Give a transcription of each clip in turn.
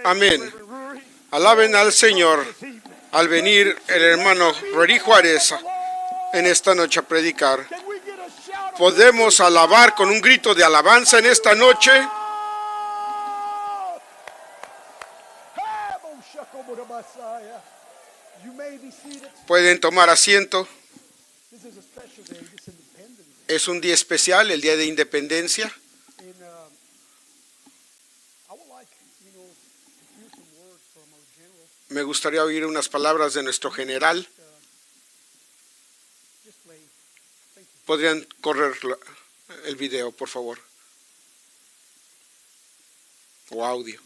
Amén. Alaben al Señor. Al venir el hermano Rory Juárez en esta noche a predicar, ¿podemos alabar con un grito de alabanza en esta noche? Pueden tomar asiento. Es un día especial, el día de Independencia. Me gustaría oír unas palabras de nuestro general. ¿Podrían correr el video, por favor? O audio.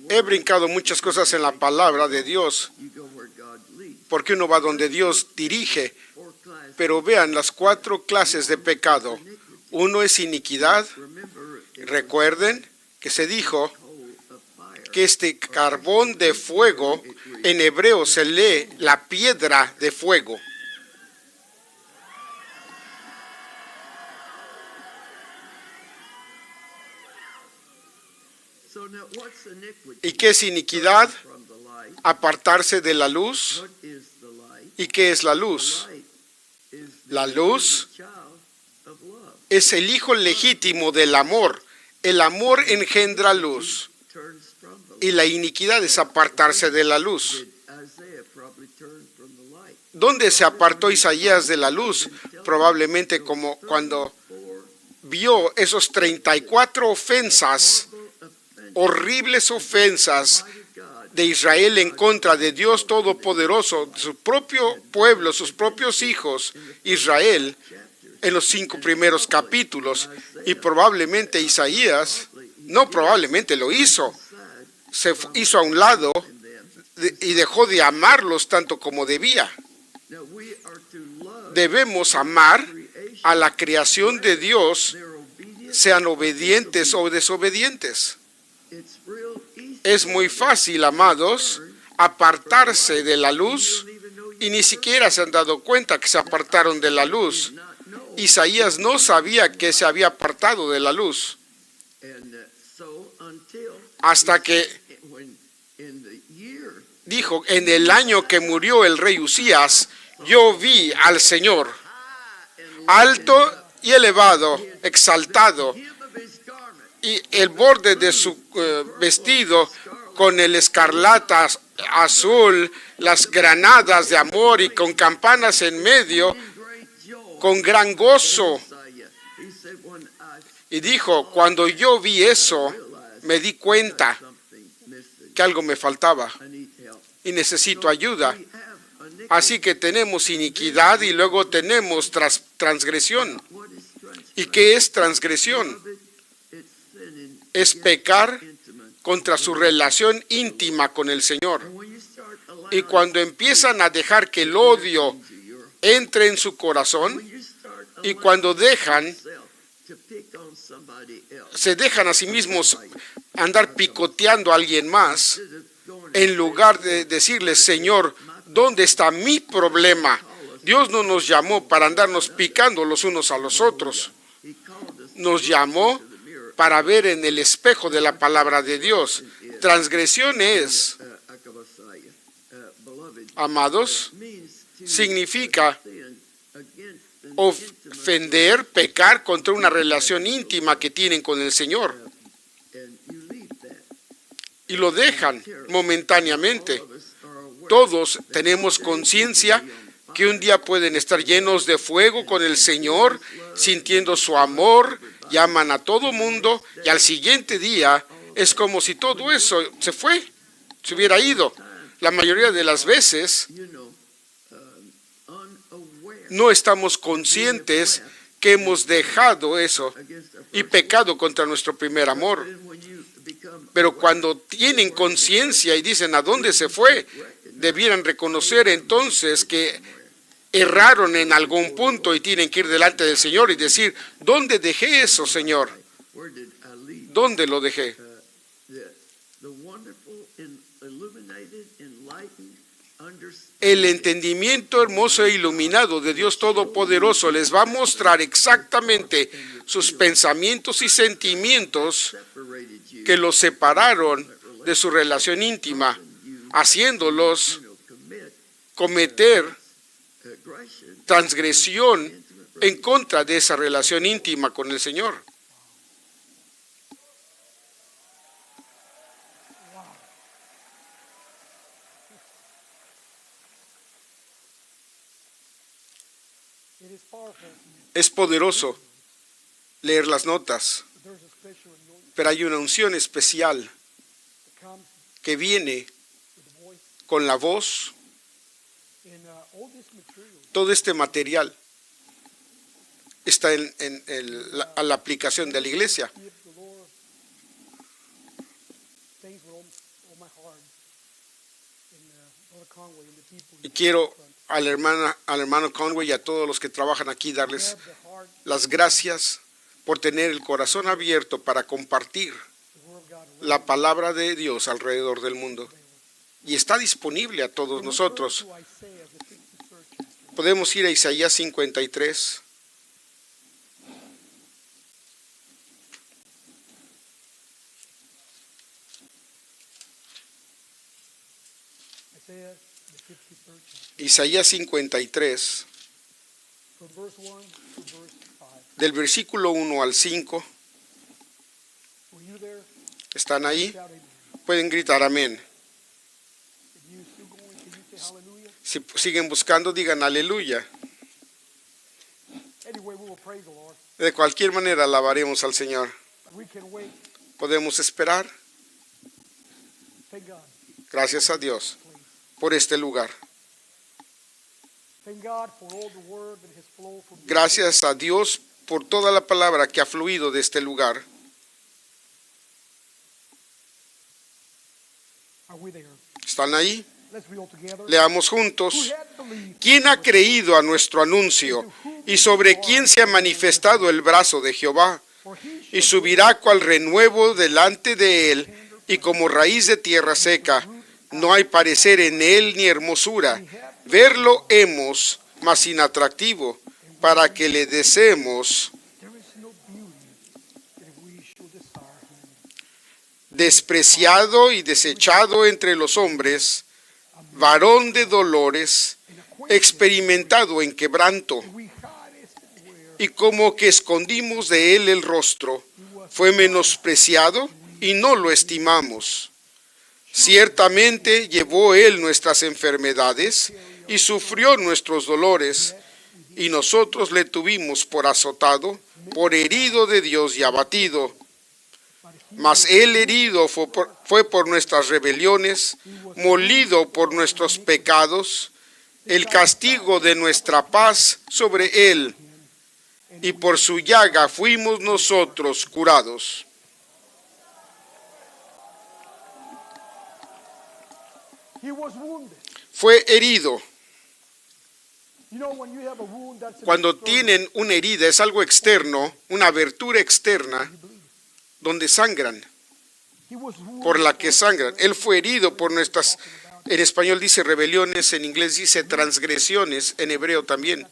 He brincado muchas cosas en la palabra de Dios, porque uno va donde Dios dirige. Pero vean las 4 clases de pecado. Uno es iniquidad. Recuerden que se dijo que este carbón de fuego, en hebreo se lee la piedra de fuego. ¿Y qué es iniquidad? Apartarse de la luz. ¿Y qué es la luz? La luz es el hijo legítimo del amor. El amor engendra luz. Y la iniquidad es apartarse de la luz. ¿Dónde se apartó Isaías de la luz? Probablemente como cuando vio esos 34 ofensas, horribles ofensas de Israel en contra de Dios Todopoderoso, su propio pueblo, sus propios hijos, Israel, en los 5 primeros capítulos. Y probablemente Isaías, no probablemente lo hizo, se hizo a un lado y dejó de amarlos tanto como debía. Debemos amar a la creación de Dios, sean obedientes o desobedientes. Es muy fácil, amados, apartarse de la luz y ni siquiera se han dado cuenta que se apartaron de la luz. Isaías no sabía que se había apartado de la luz hasta que dijo: en el año que murió el rey Usías, yo vi al Señor alto y elevado, exaltado, y el borde de su vestido con el escarlata azul, las granadas de amor y con campanas en medio, con gran gozo. Y dijo: cuando yo vi eso, me di cuenta que algo me faltaba y necesito ayuda. Así que tenemos iniquidad y luego tenemos transgresión. ¿Y qué es transgresión? Es pecar contra su relación íntima con el Señor. Y cuando empiezan a dejar que el odio entre en su corazón, y cuando se dejan a sí mismos andar picoteando a alguien más, en lugar de decirles: Señor, ¿dónde está mi problema? Dios no nos llamó para andarnos picando los unos a los otros. Nos llamó para ver en el espejo de la palabra de Dios. Transgresión es, amados, significa ofender, pecar contra una relación íntima que tienen con el Señor. Y lo dejan momentáneamente. Todos tenemos conciencia que un día pueden estar llenos de fuego con el Señor, sintiendo su amor, y aman a todo mundo, y al siguiente día es como si todo eso se hubiera ido. La mayoría de las veces no estamos conscientes que hemos dejado eso y pecado contra nuestro primer amor. Pero cuando tienen conciencia y dicen: ¿a dónde se fue?, debieran reconocer entonces que erraron en algún punto y tienen que ir delante del Señor y decir: ¿dónde dejé eso, Señor? ¿Dónde lo dejé? El entendimiento hermoso e iluminado de Dios Todopoderoso les va a mostrar exactamente sus pensamientos y sentimientos que los separaron de su relación íntima, haciéndolos cometer transgresión en contra de esa relación íntima con el Señor. Es poderoso leer las notas, pero hay una unción especial que viene con la voz. Todo este material está a la aplicación de la iglesia. Y quiero al hermano Conway y a todos los que trabajan aquí darles las gracias por tener el corazón abierto para compartir la palabra de Dios alrededor del mundo. Y está disponible a todos nosotros. Podemos ir a Isaías 53. Isaías 53, del versículo 1 al 5. ¿Están ahí? Pueden gritar amén. Si siguen buscando, digan aleluya. De cualquier manera alabaremos al Señor. Podemos esperar. Gracias a Dios por este lugar. Gracias a Dios por toda la palabra que ha fluido de este lugar. ¿Están ahí? Leamos juntos. ¿Quién ha creído a nuestro anuncio? ¿Y sobre quién se ha manifestado el brazo de Jehová? Y subirá cual renuevo delante de él, y como raíz de tierra seca. No hay parecer en él ni hermosura. Verlo hemos, mas sin atractivo, para que le deseemos. Despreciado y desechado entre los hombres, varón de dolores, experimentado en quebranto. Y como que escondimos de él el rostro, fue menospreciado y no lo estimamos. Ciertamente llevó él nuestras enfermedades y sufrió nuestros dolores, y nosotros le tuvimos por azotado, por herido de Dios y abatido. Mas él herido fue por nuestras rebeliones, molido por nuestros pecados. El castigo de nuestra paz sobre él, y por su llaga fuimos nosotros curados. Fue herido. Cuando tienen una herida, es algo externo, una abertura externa, donde sangran, por la que sangran. Él fue herido por nuestras, en español dice rebeliones, en inglés dice transgresiones, en hebreo también.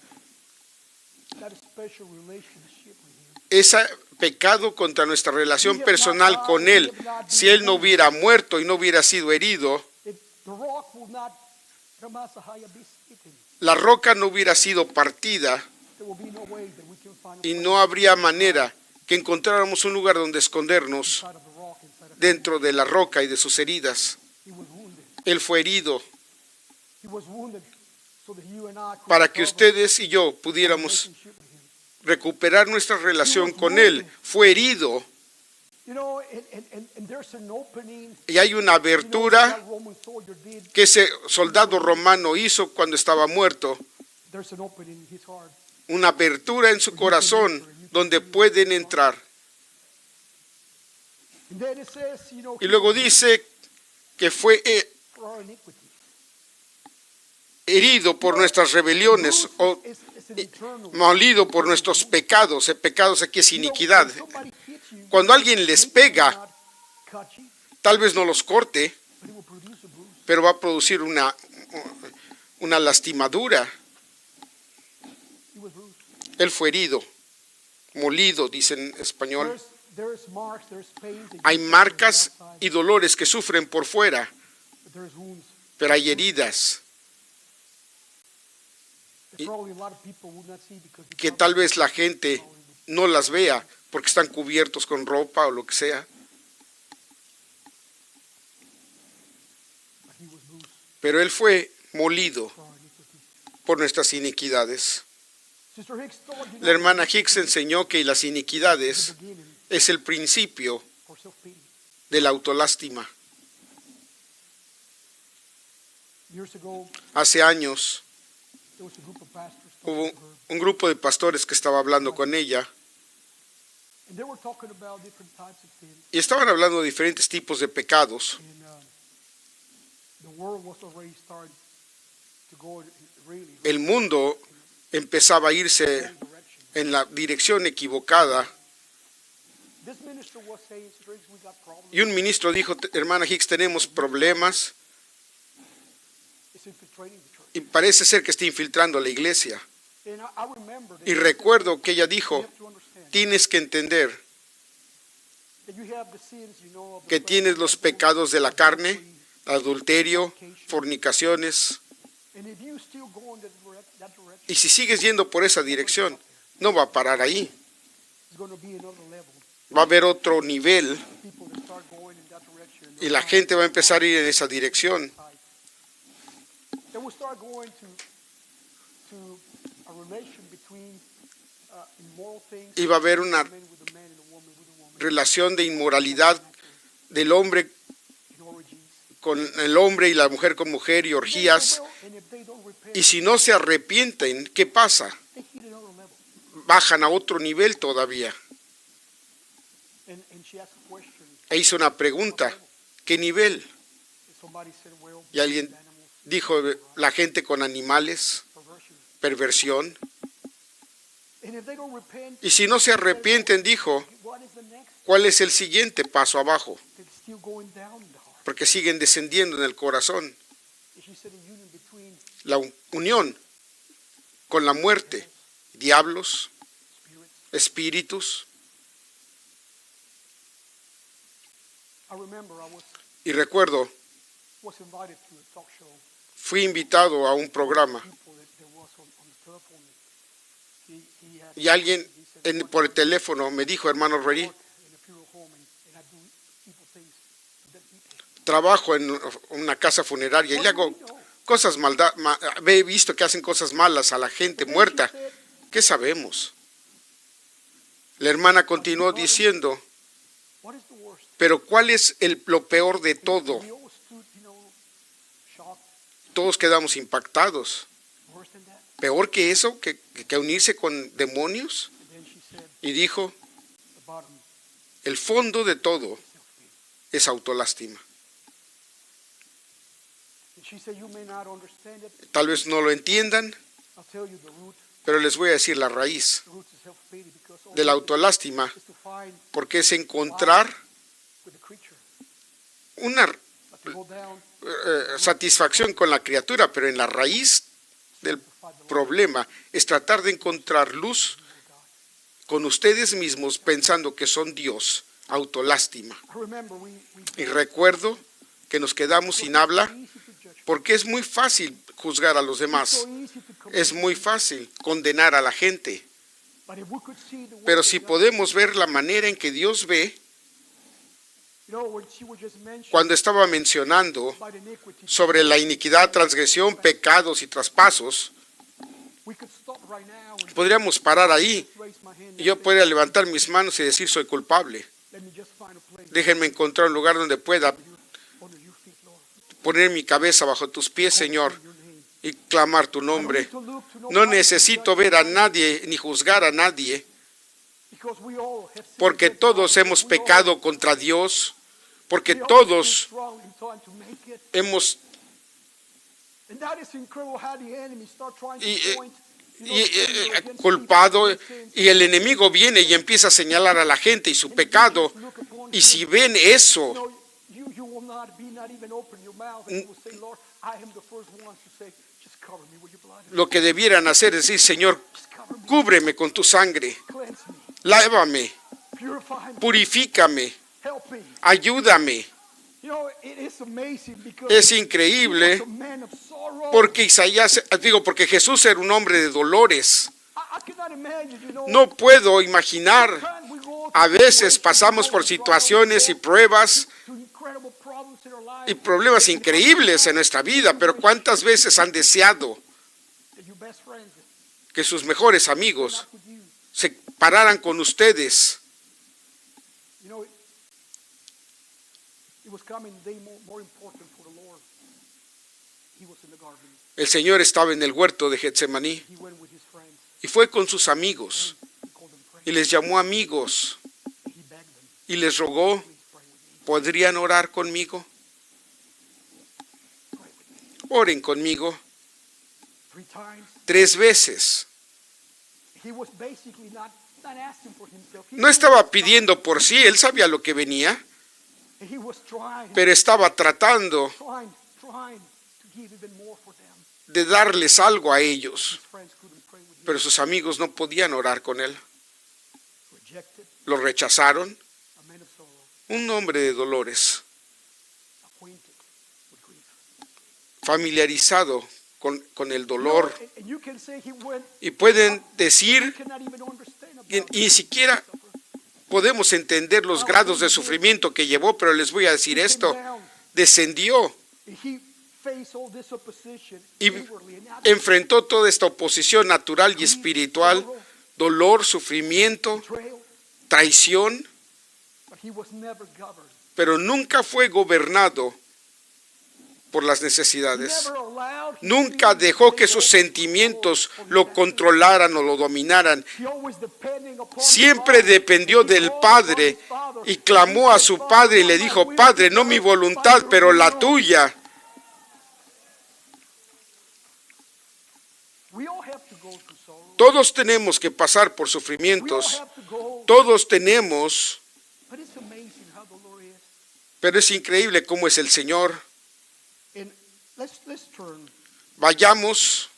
Ese pecado contra nuestra relación personal con Él, si Él no hubiera muerto y no hubiera sido herido, la roca no hubiera sido partida y no habría manera que encontráramos un lugar donde escondernos dentro de la roca y de sus heridas. Él fue herido para que ustedes y yo pudiéramos recuperar nuestra relación con Él. Fue herido. Y hay una abertura que ese soldado romano hizo cuando estaba muerto. Una abertura en su corazón donde pueden entrar. Y luego dice que fue herido por nuestras rebeliones o molido por nuestros pecados. El pecado aquí es iniquidad. Cuando alguien les pega, tal vez no los corte, pero va a producir un una lastimadura. He was bruised. Él fue herido, molido, dice en español. There's marks, there's pains that you Hay feel on the marcas outside, y dolores que sufren por fuera, but there's wounds. pero hay heridas That probably a lot of people would not see because they que cover tal vez la gente no las vea porque están cubiertos con ropa o lo que sea, but he was bruised pero Él fue molido for our iniquities. por nuestras iniquidades. Sister Hicks told you La hermana Hicks enseñó que las the iniquidades beginning es el principio for self-pity. de la autolástima. Years ago, Hace años there was a group of pastors hubo talking to her, un grupo de pastores que estaba hablando con ella and they were talking about different types of sin. y estaban hablando de diferentes tipos de pecados. And the world was already starting to go in really El mundo empezaba a irse wrong direction. en la dirección equivocada This minister was saying, "Sister Hicks, we got problems. y un ministro dijo, hermana Hicks, tenemos problemas It's infiltrating the church." y parece ser que está infiltrando a la iglesia. And I remember that Y she said, recuerdo que ella "You dijo, have to understand tienes que entender that you have the sins, you know, of the que flesh, tienes los pecados de la carne, adulterio, fornicaciones, and if you still go in that direction, y si sigues yendo por esa dirección, no va a parar ahí. it's going to be another level. Va a haber otro nivel People that start going in that direction, y la gente va a empezar a ir en esa dirección. they will start going to a relation between immoral things. Y va a haber una Man with a man and a woman with a woman. relación de inmoralidad del hombre In orgies. con el hombre y la mujer con mujer y orgías. And if they don't repent, Y si no se arrepienten, ¿qué pasa? they hit another level. Bajan a otro nivel todavía. And she asked a question. E hizo una pregunta, ¿qué nivel? And somebody said, well, Y alguien animals, dijo, la gente con animales, perversion. perversión. And if they don't repent, Y si no se arrepienten, dijo, what is the next? ¿cuál es el siguiente paso abajo? They're still going down in the heart. Porque siguen descendiendo en el corazón. And she said a union between La unión con la muerte, diablos, spirits. espíritus. I remember I Y recuerdo, was invited to a talk show. fui invitado a un programa People that there was on the telephone. He had, y alguien he said, por el teléfono me dijo, hermano Reddy, work in a funeral home and I do evil things to dead people. trabajo en una casa funeraria y le hago cosas he visto que hacen cosas malas a la gente muerta. ¿Qué sabemos? La hermana continuó diciendo, What is the worst? pero ¿cuál es lo peor de todo? We all stood, shocked. Todos quedamos impactados. Worse than that. ¿Peor que eso? ¿Que unirse con demonios? And then she said, Y dijo, the bottom el fondo de todo is self-pity. es autolástima. And she said, you may not understand it. Tal vez no lo entiendan, I'll tell you the root. pero les voy a decir la raíz The root is self-pity because all de la it autolástima, is to find porque es encontrar with the creature. una But to go down, satisfacción con la criatura, pero en la raíz del to find the Lord, problema es tratar de encontrar luz con ustedes mismos pensando que son Dios, autolástima. I remember we Y recuerdo que nos quedamos sin habla easy to judge. porque es muy fácil juzgar a los demás, So easy to compare. es muy fácil condenar a la gente, But if we could see the way pero that si God- podemos ver la manera en que Dios ve, when she was just mentioning cuando estaba mencionando about iniquity, sobre la iniquidad, transgresión, pecados y traspasos, we could stop right now and podríamos parar ahí raise my hand y and yo say, podría levantar mis manos y decir soy culpable. let me just find a place Déjenme encontrar un lugar donde pueda under your feet, Lord. poner mi cabeza bajo tus pies, Señor, In your name. y clamar tu I don't nombre. need to look to No nobody to necesito judge ver a me, nadie ni juzgar a nadie, because we all have sinned porque against todos God. hemos We all- pecado contra Dios, porque we all todos been strong in trying to make it. hemos And that is incredible how the enemy start trying to Y, point, the finger against culpado people and sins. y el enemigo viene y empieza a señalar a la gente y su pecado. Look upon Y him. si ven eso, You will not even open your mouth and you will say, Lord, I am the first one to say, just cover me with your blood. lo que debieran hacer es decir, Señor, Just cover me, cúbreme con tu sangre, cleanse me, lávame, purify me, purifícame, help me. ayúdame. You know, it is amazing because Es he increíble was a man of sorrow. porque Jesús era un hombre de dolores. I cannot imagine, you know, No puedo imaginar, sometimes we go a through veces situations, pasamos we por go through situaciones y trials, pruebas through incredible problems in our lives, y problemas increíbles en nuestra vida, pero ¿cuántas veces han deseado that your best friends que sus mejores are amigos not with you? se pararan con ustedes? You know, it was coming a day more important for the Lord. He was in the garden. El Señor estaba en el huerto de Getsemaní He went with his friends. y fue con sus amigos He called them friends. y les llamó amigos He begged them, y les rogó, please pray with me. ¿podrían orar conmigo? Pray with me. Oren conmigo 3 times. 3 veces. He was basically not asking for himself. No estaba pidiendo por sí, él sabía lo que venía, He was trying pero estaba tratando to give even more for them. de darles algo a ellos, His friends couldn't pray with him. pero sus amigos no podían orar con él. Rejected, Lo rechazaron, a man of sorrow, un hombre de dolores, acquainted with grief. familiarizado con el dolor, You know, and you can say he went, y pueden you decir, cannot even understand about y ni siquiera podemos entender los grados de sufrimiento que llevó, pero les voy a decir esto, descendió, He faced all this opposition Y inwardly and outwardly. enfrentó toda esta oposición natural y espiritual, dolor, sufrimiento, Betrayal, traición, but he was never governed. pero nunca fue gobernado por las He necesidades. never allowed his Nunca feelings to dejó take que sus over sentimientos his lo destiny. controlaran o lo dominaran. He always depending upon Siempre the Father. dependió He del called Padre upon his Father. y clamó He a said, su "Father, Padre y le not my dijo, will Padre, be no mi done, voluntad, but pero your la will." tuya. We all have to go through sorrow. Todos tenemos que pasar por We all sufrimientos. have to go. Todos tenemos, But it's amazing how the Lord is. pero es increíble cómo es el Señor. And let's turn Vayamos,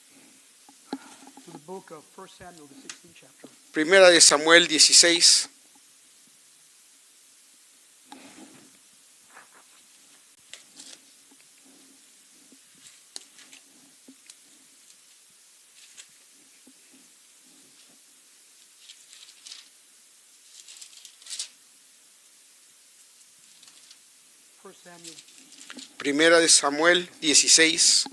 to the book of 1 Samuel, the 16th chapter. Primera de Samuel 16. First Samuel, Primera de Samuel 16.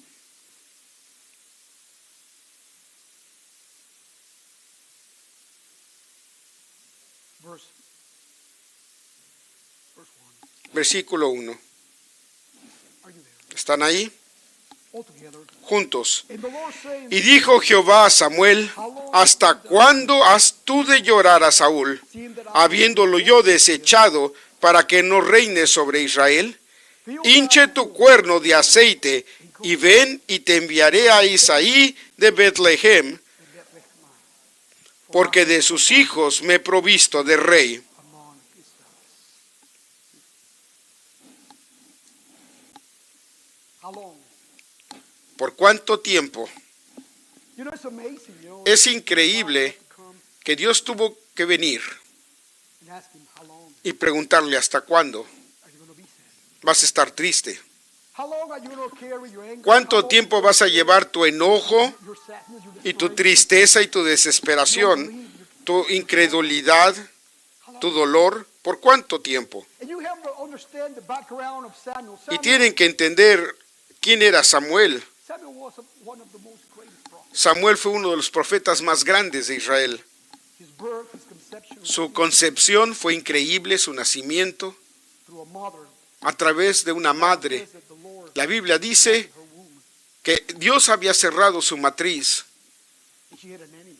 verse 1. Versículo 1. Are you there? ¿Están ahí? All together. Juntos. And the Lord saying, Y dijo Jehová a Samuel, ¿hasta cuándo has tú de llorar a Saúl, seeing that I habiéndolo yo desechado, para que no reine sobre Israel? feel Hinche tu cuerno de aceite, y ven y te enviaré a Isaí de Betlehem, porque de sus hijos me he provisto de rey. among his sons. How long? ¿Por cuánto tiempo? You know, it's amazing, you know. Es increíble God had to come que Dios tuvo que venir and ask him, how long y preguntarle hasta cuándo are you going to be sad? vas a estar triste. How long are you going to carry your anger? How ¿Cuánto long tiempo vas a llevar tu enojo your sadness, your y tu desperation, tristeza y tu your desesperación, unbelief, tu incredulidad, how long? tu dolor? ¿Por cuánto tiempo? And you have to understand the background of Samuel. Y tienen que entender quién era Samuel. Samuel was one of the most greatest prophets. Samuel fue uno de los profetas más grandes de Israel. His birth, his conception, Su concepción fue increíble, su nacimiento through a mother. a través de una madre. Says that the Lord La Biblia dice her womb, que Dios había cerrado su matriz and she had an enemy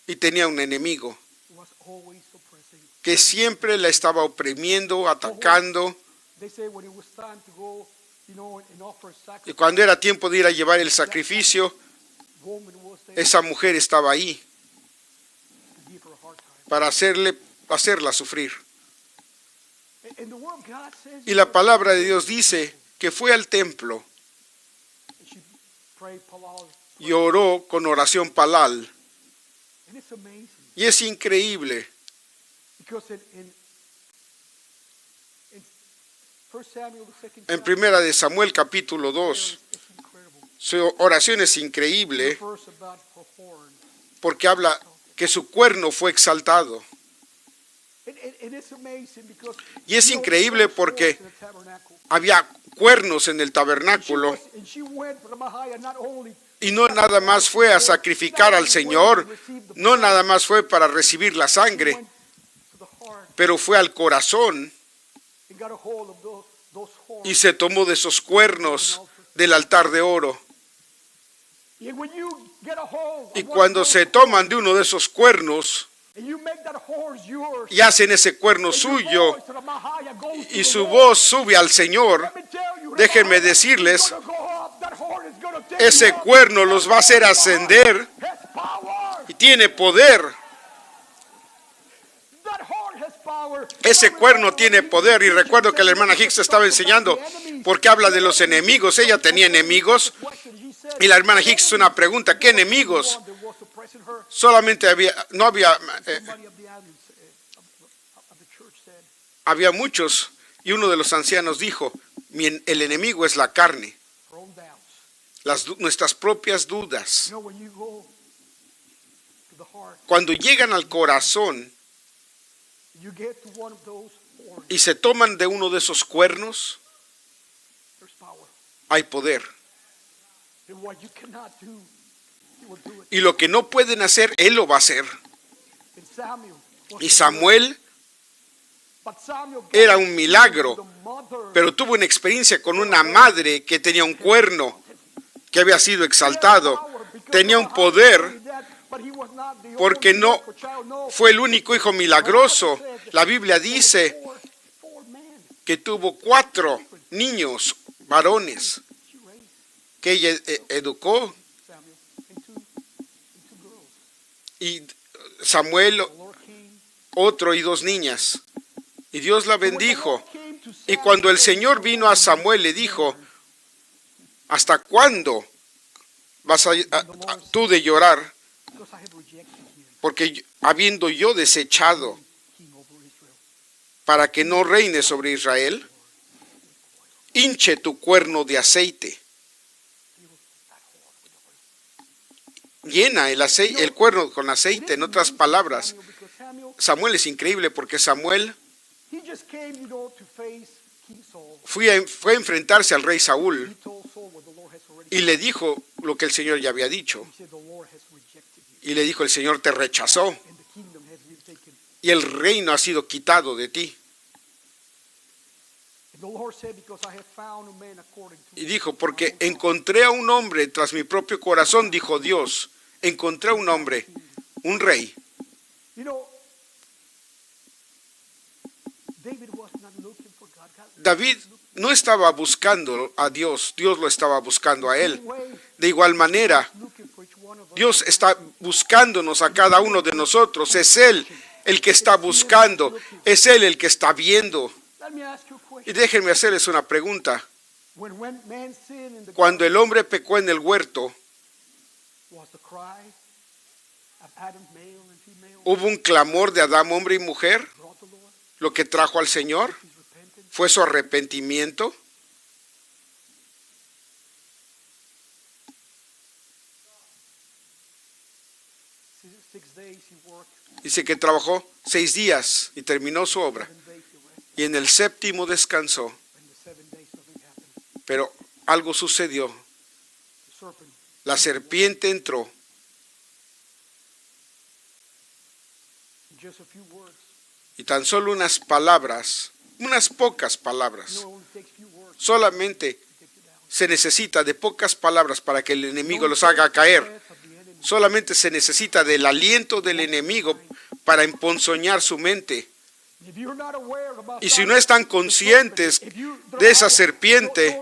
y tenía un enemigo who was always oppressing. que siempre la estaba oprimiendo, atacando. They say when it was time to go, you know, and offer a Y sacrifice, cuando era tiempo de ir a llevar el sacrificio, woman was there esa mujer estaba ahí to give her a hard time. para hacerla sufrir. And the word of God says, Y la palabra de Dios dice que fue al templo and she prayed, pull y oró con oración palal. And it's amazing Y es increíble, because in 1 Samuel, the second en chapter, primera de Samuel capítulo 2, it's incredible. su oración es increíble The verse about her horn. porque habla que su cuerno fue exaltado. And it's amazing because, Y es you know, increíble there was porque horns in the tabernacle. había cuernos en el tabernáculo And she went from Mahaya not only y no nada más fue a sacrificar al Señor, no nada más fue para recibir la sangre, went to the heart pero fue al corazón and got a hold of those horns. y se tomó de esos cuernos del altar de oro. And when you get a hold Y of one cuando of those se toman de uno de esos cuernos and you make that horn yours, y hacen ese cuerno and your suyo voice to the Mahaya goes to y the su Lord. voz sube al Señor, Let me tell you, déjenme the Mahaya decirles, is gonna go up. That horn is gonna take ese you up. cuerno los va a hacer ascender Has power. y tiene poder. That horn has power. Ese cuerno tiene poder. Y recuerdo que la hermana Hicks estaba enseñando porque habla de los enemigos. Ella tenía enemigos y la hermana Hicks hizo una pregunta: ¿qué enemigos? Solamente había muchos, y uno de los ancianos dijo: el enemigo es la carne, nuestras propias dudas. Cuando llegan al corazón y se toman de uno de esos cuernos, hay poder. Y lo que no pueden hacer, Él lo va a hacer. Y Samuel era un milagro, pero tuvo una experiencia con una madre que tenía un cuerno que había sido exaltado. Tenía un poder porque no fue el único hijo milagroso. La Biblia dice que tuvo 4 niños varones que ella educó, y Samuel otro y 2 niñas, y Dios la bendijo. Y cuando el Señor vino a Samuel, le dijo: ¿hasta cuándo vas tú de llorar? Porque habiendo yo desechado para que no reine sobre Israel, hinche tu cuerno de aceite. Llena el cuerno con aceite. En otras palabras, Samuel es increíble porque Samuel fue a enfrentarse al rey Saúl y le dijo lo que el Señor ya había dicho. Y le dijo: el Señor te rechazó y el reino ha sido quitado de ti. Y dijo: porque encontré a un hombre tras mi propio corazón, dijo Dios. Encontré a un hombre, un rey. David no estaba buscando a Dios, Dios lo estaba buscando a él. De igual manera, Dios está buscándonos a cada uno de nosotros. Es Él el que está buscando, es Él el que está viendo. Y déjenme hacerles una pregunta. Cuando el hombre pecó en el huerto, ¿hubo un clamor de Adán, hombre y mujer? ¿Lo que trajo al Señor fue su arrepentimiento? Dice que trabajó 6 días y terminó su obra. Y en el 7º descansó. Pero algo sucedió. La serpiente entró. Y tan solo unas palabras, unas pocas palabras. Solamente se necesita de pocas palabras para que el enemigo los haga caer. Solamente se necesita del aliento del enemigo para emponzoñar su mente. Y si no están conscientes de esa serpiente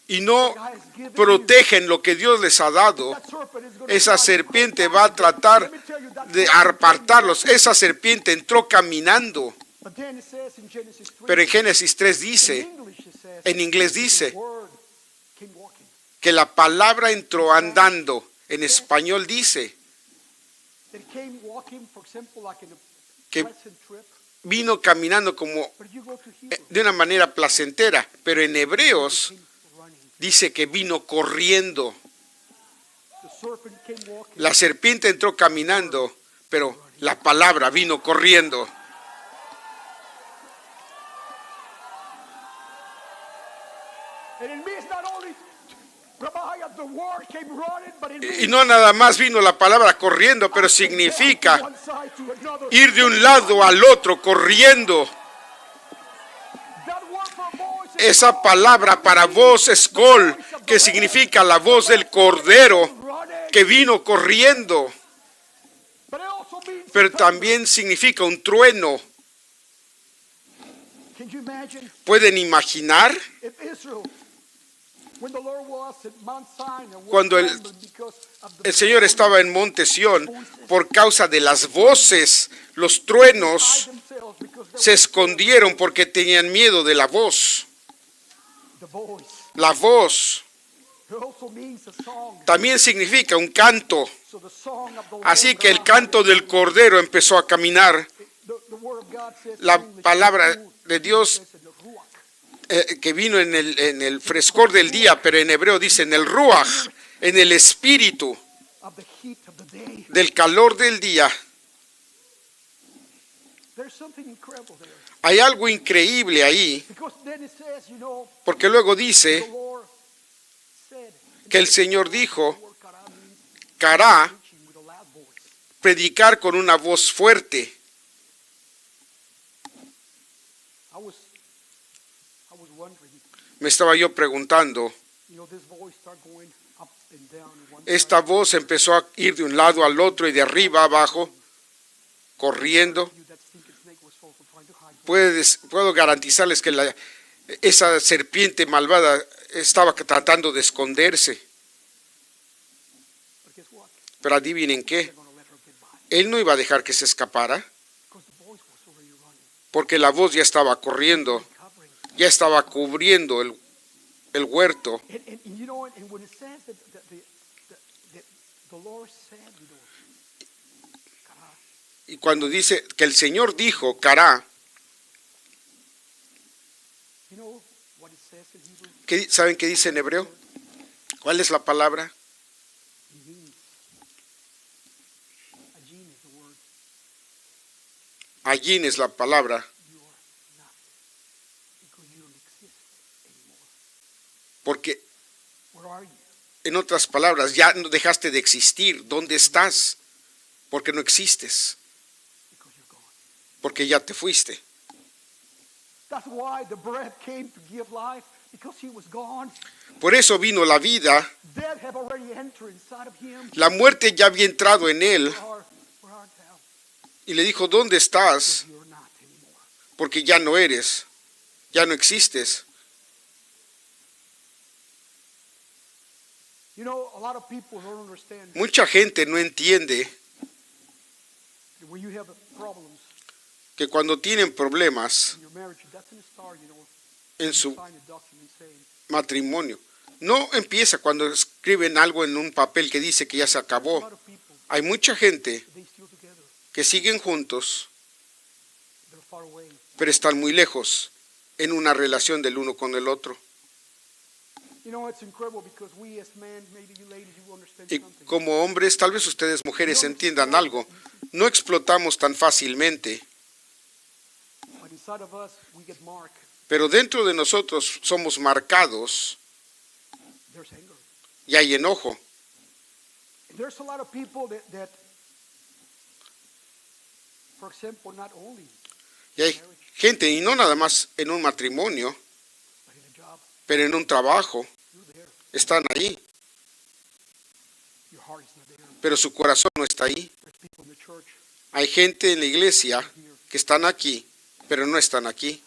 y no protegen lo que Dios les ha dado, esa serpiente va a tratar de apartarlos. Esa serpiente entró caminando. Pero en Génesis 3 dice, en inglés dice, que la palabra entró andando. En español dice that it came walking, for example, like in a que pleasant trip. vino caminando como But if you go to Hebrew, de una manera placentera, pero en it Hebreos came running. dice que vino corriendo. The serpent came walking. La serpiente entró caminando, pero la palabra vino corriendo. And it means not only the word came running, but it means Y no nada más vino la palabra corriendo, pero significa one side to another. ir de un lado al otro corriendo. That word for voice is Esa palabra para voz es col, que significa la voz del cordero running, que vino corriendo, but it also means pero también significa un trueno. Can you imagine ¿Pueden imaginar? if Israel, when the Lord was at Mount Sinai, was Cuando trembling because of the el Señor estaba en Monte Sión, por causa de las voces, los truenos, themselves because they se escondieron porque tenían miedo de la voz. the voice. La voz It also means a song. también significa un canto. So the song of the Así Lord que el God, canto del cordero empezó a caminar. the word of God says La in English, palabra de Dios says in the Ruach. que vino en el frescor del día, pero en hebreo dice en el ruach, en el espíritu Of the heat of the day. del calor del día. There's something incredible there. Hay algo increíble ahí, Because then it says, you know, porque luego the dice Lord said, que el Señor dijo, the word kara means Cará, preaching with a loud voice. predicar con una voz fuerte. I was wondering, Me estaba yo preguntando, you know, this voice start going up and down. And one esta voz empezó a ir de un lado al otro y de arriba a abajo, corriendo. you that stinking snake was also trying to hide. Puedo garantizarles que esa serpiente malvada estaba tratando de esconderse. But guess what? Pero adivinen qué, They're going to let her get by. él no iba a dejar que se escapara, Because the voice was already running, porque la voz ya estaba corriendo, covering. ya estaba cubriendo el huerto. And you know, and when it says that the Lord said, you know, kara, Y cuando dice que el Señor dijo, Cará, you know what it says in Hebrew? ¿saben qué dice en hebreo? ¿Cuál es la palabra? Ajin. Ajin is the word. Allí es la palabra, You are not. Because you don't exist anymore. porque Where are you? en otras palabras, ya no dejaste de existir. ¿Dónde estás? Porque no existes, Because you're gone. porque ya te fuiste. That's why the bread came to give life, because he was gone. Por eso vino la vida, Death have already entered inside of him. la muerte ya había entrado en él Where art thou? y le dijo, ¿dónde estás? You're not anymore. Porque ya no eres, ya no existes. You know, a lot of people don't understand Mucha gente no entiende that when you have problems que cuando tienen problemas in your marriage, it doesn't start, you know, en you su sign a document saying, matrimonio, no empieza cuando escriben algo en un papel que dice que ya se a acabó. lot of people, Hay mucha gente they still together, que siguen juntos, they're far away. pero están muy lejos en una relación del uno con el otro. You know, it's incredible because we as men, maybe you ladies, you will understand Y something. como hombres, tal vez ustedes mujeres entiendan algo, no explotamos tan fácilmente, But inside of us, we get marked. pero dentro de nosotros somos marcados There's anger. y hay enojo. And there's a lot of people that for example, not only Y hay gente, y no nada más en un matrimonio, but in a job, pero en un trabajo, you're there. están ahí, Your heart is not there. pero su corazón no está ahí. There's people in the church Hay gente en la iglesia here. que están aquí, pero no están aquí.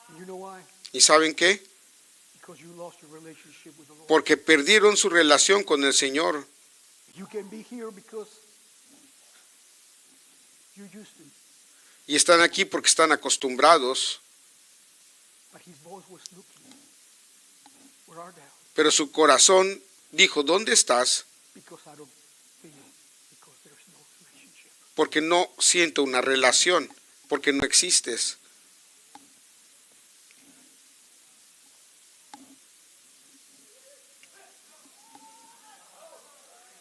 And you know why? ¿Y saben qué? Because you lost your relationship with the Lord. Porque perdieron su relación con el Señor. You can be here because you used to, Y están aquí porque están acostumbrados, but his voice was looking. Where art thou? Pero su corazón dijo, ¿dónde estás? Because I don't feel it. Because there's no relationship. Porque no siento una relación, porque no existes.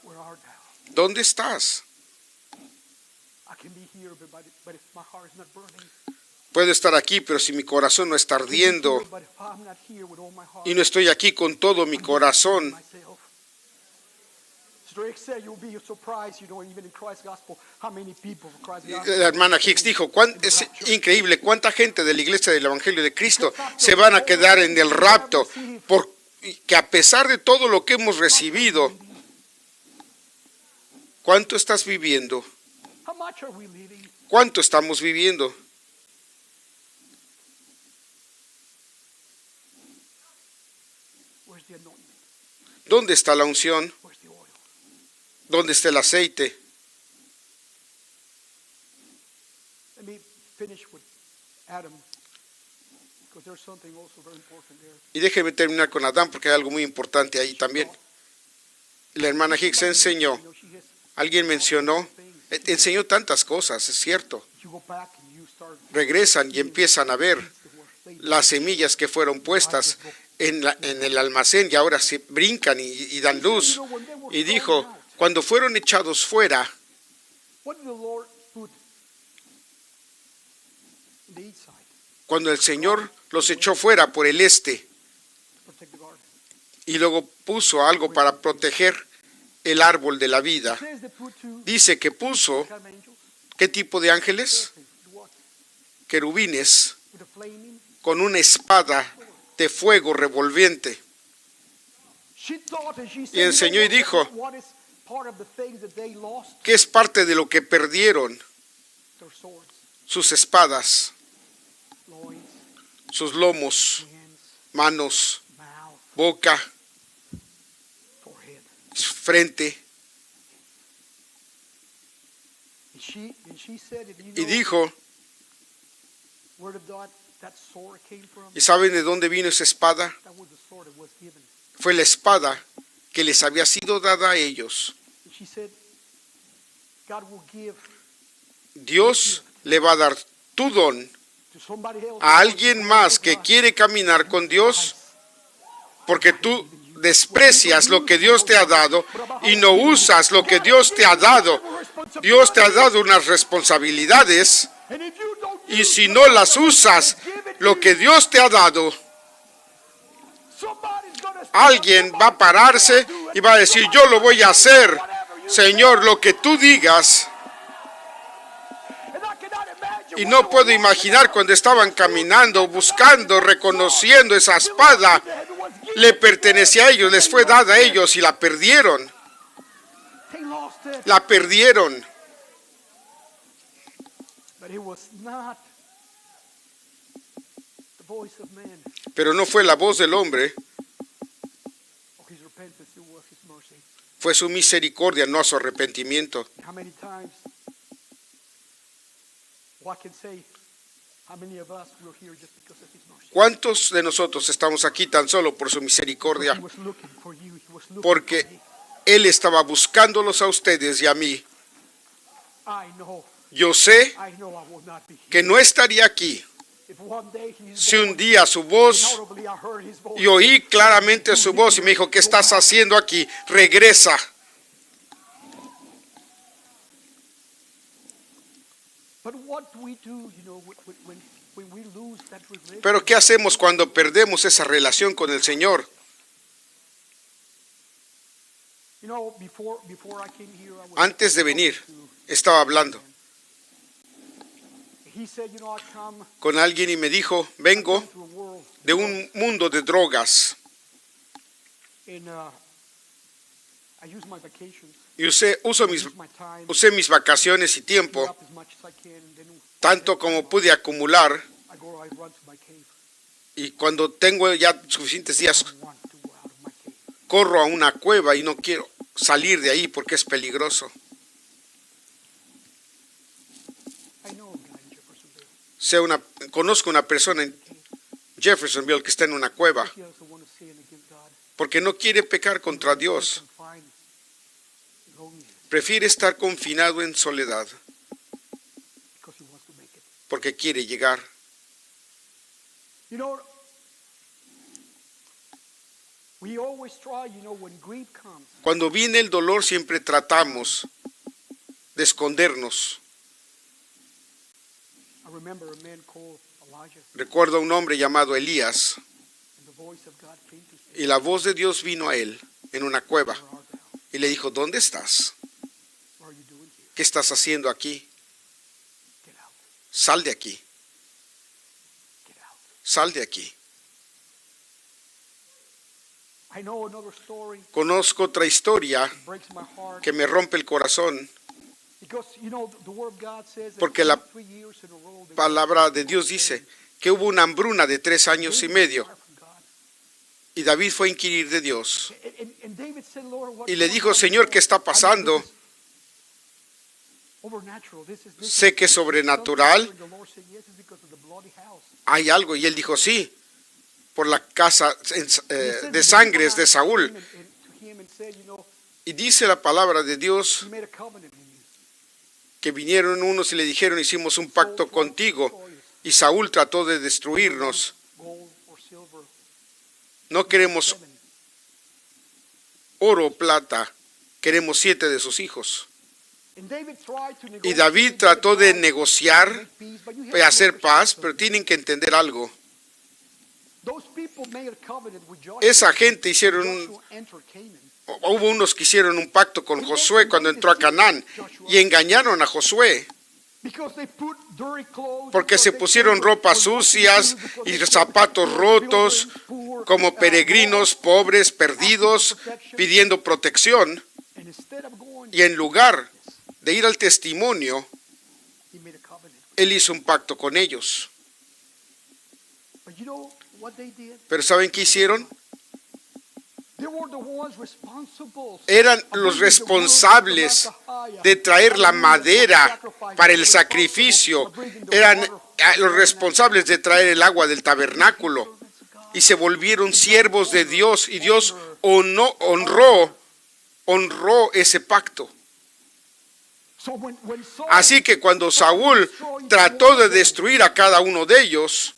Where art thou? ¿Dónde estás? I can be here, but if my heart is not burning, Puedo estar aquí, pero si mi corazón no está I can be here, ardiendo but if I'm not here with all my heart, y no estoy aquí con todo mi corazón. myself. Sister Rick said you'll be surprised, even in Christ's gospel, how many people for Christ's gospel. La hermana Hicks dijo, es increíble cuánta gente de la iglesia del Evangelio de Cristo se van a quedar en el rapto, porque a pesar de todo lo que hemos recibido, ¿cuánto estás viviendo? How much are we living? ¿Cuánto estamos viviendo? Where's the anointing? ¿Dónde está la unción? Where's the oil? ¿Dónde está el aceite? Let me finish with Adam, because there's something also very important there. Y déjeme terminar con Adán, porque hay algo muy importante ahí también. La hermana Hicks enseñó, You know, she has, alguien mencionó, enseñó tantas cosas, es cierto. you go back and you start Regresan y empiezan a ver that were laid. las semillas que fueron puestas en el almacén y ahora se brincan y dan luz. Y dijo, cuando fueron echados fuera, What did the Lord put in the east side cuando el Señor los echó fuera por el este to protect the garden? y luego puso algo para proteger el árbol de la vida, It says they put two dice que puso, kind of angels. ¿qué tipo de ángeles? What? Querubines With a flaming. con una espada de fuego revolviente. She thought and she said, Y enseñó y dijo, what is part of the things that they lost? ¿Qué es parte de lo que perdieron? Their swords, Sus espadas, loins, sus lomos, hands, manos, mouth, boca, forehead. frente. And she said, it, you Y know dijo, where did that sword came from? ¿y saben de dónde vino esa espada? That was the sword that was given. Fue la espada que les había sido dada a ellos. And she said, God will give Dios le va a dar tu don to somebody else. a alguien más que quiere caminar con Dios, porque tú desprecias lo que Dios te ha dado y no usas lo que Dios te ha dado. Dios te ha dado unas responsabilidades And if you don't y si no las usas, lo que Dios te ha dado, somebody's gonna alguien va a pararse y va a decir, yo lo voy a hacer. Señor, lo que tú digas. And I cannot imagine Y no puedo imaginar cuando estaban caminando, buscando, reconociendo esa espada. Le pertenecía a ellos, les fue dada a ellos y la perdieron. They lost it. La perdieron. But it was not the voice of man Pero no fue la voz del hombre, or his repentance, it was his mercy. fue su misericordia, no su arrepentimiento. How many times, well, I can say, how many of us were here just because of his mercy? ¿Cuántos de nosotros estamos aquí tan solo por su misericordia? He was looking for you. He was looking Porque for me. Él estaba buscándolos a ustedes y a mí. I know Yo sé I will not be here. que no estaría aquí If one day he's si un gone, día su voz, audibly I heard his voice. y oí claramente su voz y me dijo, ¿qué estás haciendo aquí? Regresa. But what do we do, when we lose that relationship? Pero ¿qué hacemos cuando perdemos esa relación con el Señor? Before I came here, I was Antes de venir, estaba hablando he said, I come con alguien y me dijo, vengo to a world de un mundo de drogas and I use my vacations, y usé my time, mis vacaciones y tiempo, up as much as I can, and then tanto como pude acumular, I run to my cave. y cuando tengo ya suficientes días, I want to go out of my cave. corro a una cueva y no quiero salir de ahí porque es peligroso. I know a guy in Jeffersonville. Conozco una persona en Jeffersonville que está en una cueva He doesn't want to sin against God. porque no quiere pecar contra Dios. confined loneliness Prefiere estar confinado en soledad because he wants to make it. porque quiere llegar. You know, we always try, when grief comes, Cuando viene el dolor siempre tratamos de escondernos. I remember a man called Elijah, Recuerdo a un hombre llamado Elías and the voice of God came to him, y la voz de Dios vino a él en una cueva "Where art thou? y le dijo, ¿dónde estás? What are you doing here? ¿Qué estás haciendo aquí? Get out, Sal de aquí, get out." sal de aquí. I know another story Conozco otra historia that breaks my heart que me rompe el corazón. because the word of God says that Porque la 3 years in a row they Palabra de Dios dice que hubo una hambruna de 3 años y medio were from God. y David fue a inquirir de Dios And David said, "Lord, what y le dijo, Señor, ¿qué está pasando? Sé que es sobrenatural. Hay algo. Y él dijo, sí, por la casa de sangres de Saúl. Y dice la palabra de Dios que vinieron unos y le dijeron, hicimos un pacto contigo. Y Saúl trató de destruirnos. No queremos oro o plata, queremos 7 de sus hijos. Y David trató de negociar y hacer paz, pero tienen que entender algo. Esa gente hubo unos que hicieron un pacto con Josué cuando entró a Canaán y engañaron a Josué porque se pusieron ropas sucias y zapatos rotos como peregrinos pobres, perdidos, pidiendo protección. Y en lugar de ir al testimonio, él hizo un pacto con ellos. Pero ¿saben qué hicieron? Eran los responsables de traer la madera para el sacrificio. Eran los responsables de traer el agua del tabernáculo. Y se volvieron siervos de Dios. Y Dios honró ese pacto. Así que cuando Saúl trató de destruir a cada uno de ellos,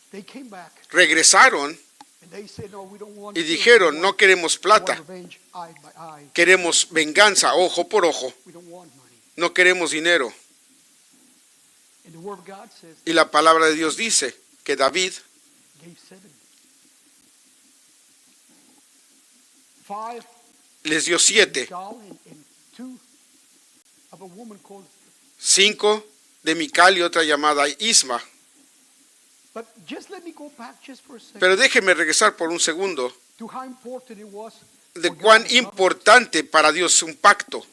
regresaron y dijeron, no queremos plata, queremos venganza, ojo por ojo, no queremos dinero. Y la palabra de Dios dice que David les dio 7, 5 de Mical y otra llamada Isma. Pero déjeme regresar por un segundo de cuán importante para Dios es un pacto.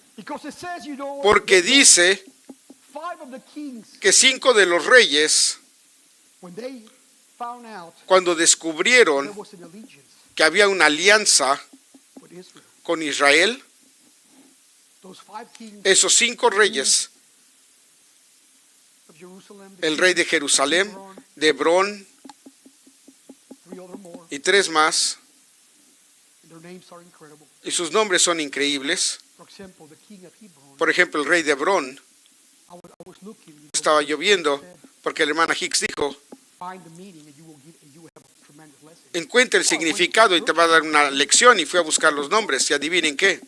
Porque dice que 5 de los reyes, cuando descubrieron que había una alianza con Israel, esos 5 reyes, el rey de Jerusalén, de Hebrón y 3 más, y sus nombres son increíbles. Por ejemplo, el rey de Hebrón, estaba lloviendo porque la hermana Hicks dijo, encuentra el significado y te va a dar una lección, y fui a buscar los nombres y adivinen qué.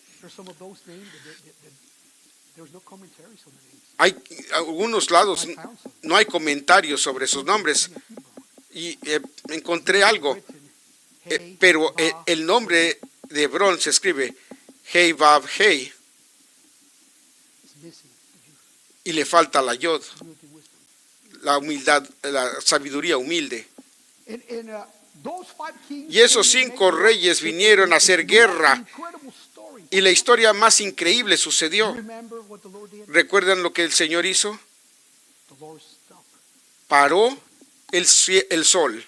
Hay algunos lados, no hay comentarios sobre esos nombres, y encontré algo, pero el nombre de Hebrón se escribe Hei Vav Hei, y le falta la Yod, la humildad, la sabiduría humilde. Y esos 5 reyes vinieron a hacer guerra, y la historia más increíble sucedió. ¿Recuerdan lo que el Señor hizo? Paró el sol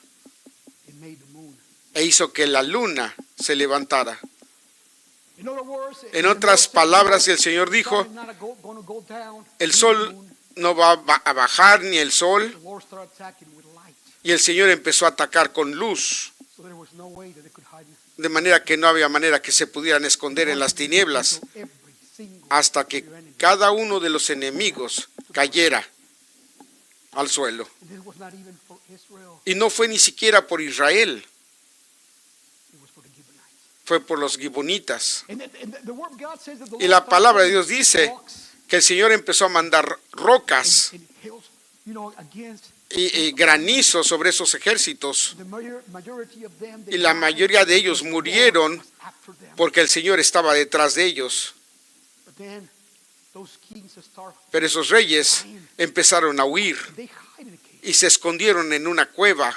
e hizo que la luna se levantara. En otras palabras, el Señor dijo, el sol no va a bajar ni el sol, y el Señor empezó a atacar con luz. de manera que no había manera que se pudieran esconder en las tinieblas, Every single hasta que cada uno de los enemigos cayera al suelo. and this was not even for Israel, Y no fue ni siquiera por Israel, it was for the Gibeonites. fue por los gibonitas. And the word of God says that the Y Lord la palabra de started Dios dice rocks que el Señor empezó a mandar rocas and hills, against y granizo sobre esos ejércitos, the majority of them. y la mayoría de ellos murieron Was after them. porque el Señor estaba detrás de ellos. But then those kings start, Pero esos reyes empezaron a huir they hide in a cave. y se escondieron en una cueva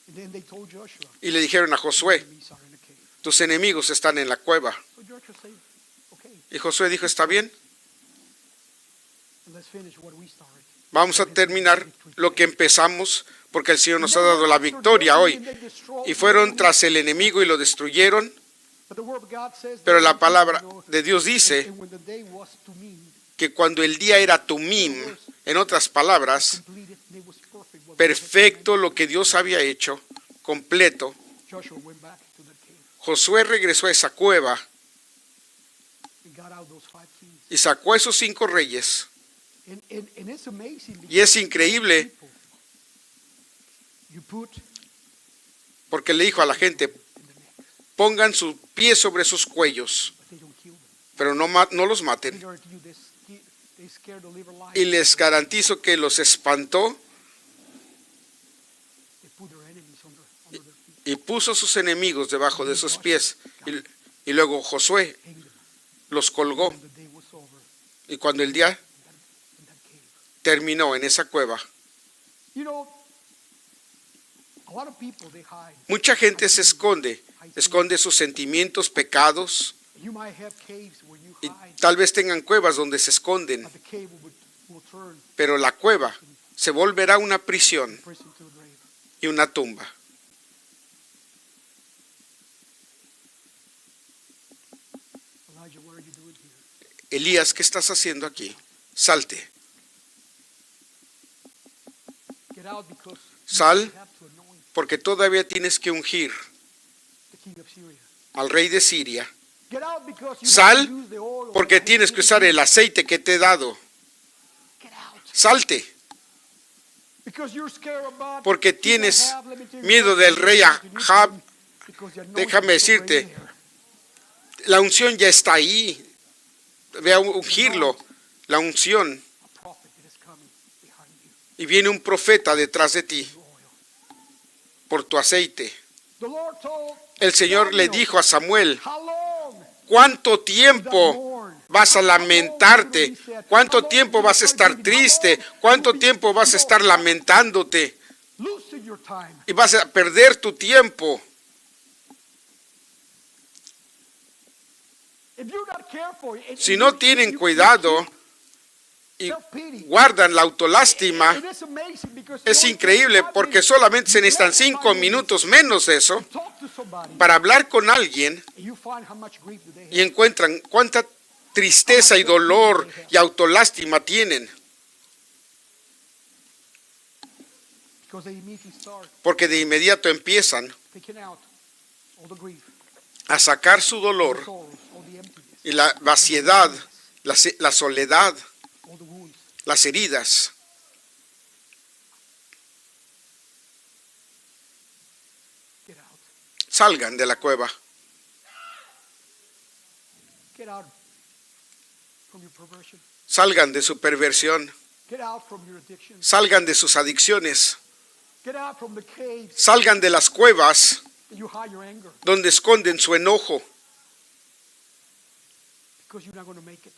And then they told Joshua, y le dijeron a Josué: enemies are in a cave. tus enemigos están en la cueva. So Joshua said, okay, Y Josué dijo: está bien, and let's finish what we started. vamos a terminar lo que empezamos, porque el Señor nos ha dado la victoria hoy. Y fueron tras el enemigo y lo destruyeron, pero la palabra de Dios dice que cuando el día era Tumim, en otras palabras, perfecto lo que Dios había hecho, completo, Josué regresó a esa cueva y sacó a esos 5 reyes. Y es increíble porque le dijo a la gente: pongan su pie sobre sus cuellos, pero no los maten. Y les garantizo que los espantó y puso sus enemigos debajo de sus pies. Y luego Josué los colgó. Y cuando el día terminó en esa cueva, mucha gente se esconde sus sentimientos, pecados, y tal vez tengan cuevas donde se esconden, pero la cueva se volverá una prisión y una tumba. Elías, ¿qué estás haciendo aquí? Salte. Sal, porque todavía tienes que ungir al rey de Siria. Sal, porque tienes que usar el aceite que te he dado. Salte, porque tienes miedo del rey Ahab. Déjame decirte, la unción ya está ahí. Ve a ungirlo, la unción. Y viene un profeta detrás de ti por tu aceite. El Señor le dijo a Samuel: ¿cuánto tiempo vas a lamentarte? ¿Cuánto tiempo vas a estar triste? ¿Cuánto tiempo vas a estar lamentándote? Y vas a perder tu tiempo. Si no tienen cuidado y guardan la autolástima, es increíble porque solamente se necesitan 5 minutos menos de eso para hablar con alguien y encuentran cuánta tristeza y dolor y autolástima tienen. Porque de inmediato empiezan a sacar su dolor y la vaciedad, la soledad, las heridas. Salgan de la cueva. Salgan de su perversión. Salgan de sus adicciones. Salgan de las cuevas donde esconden su enojo,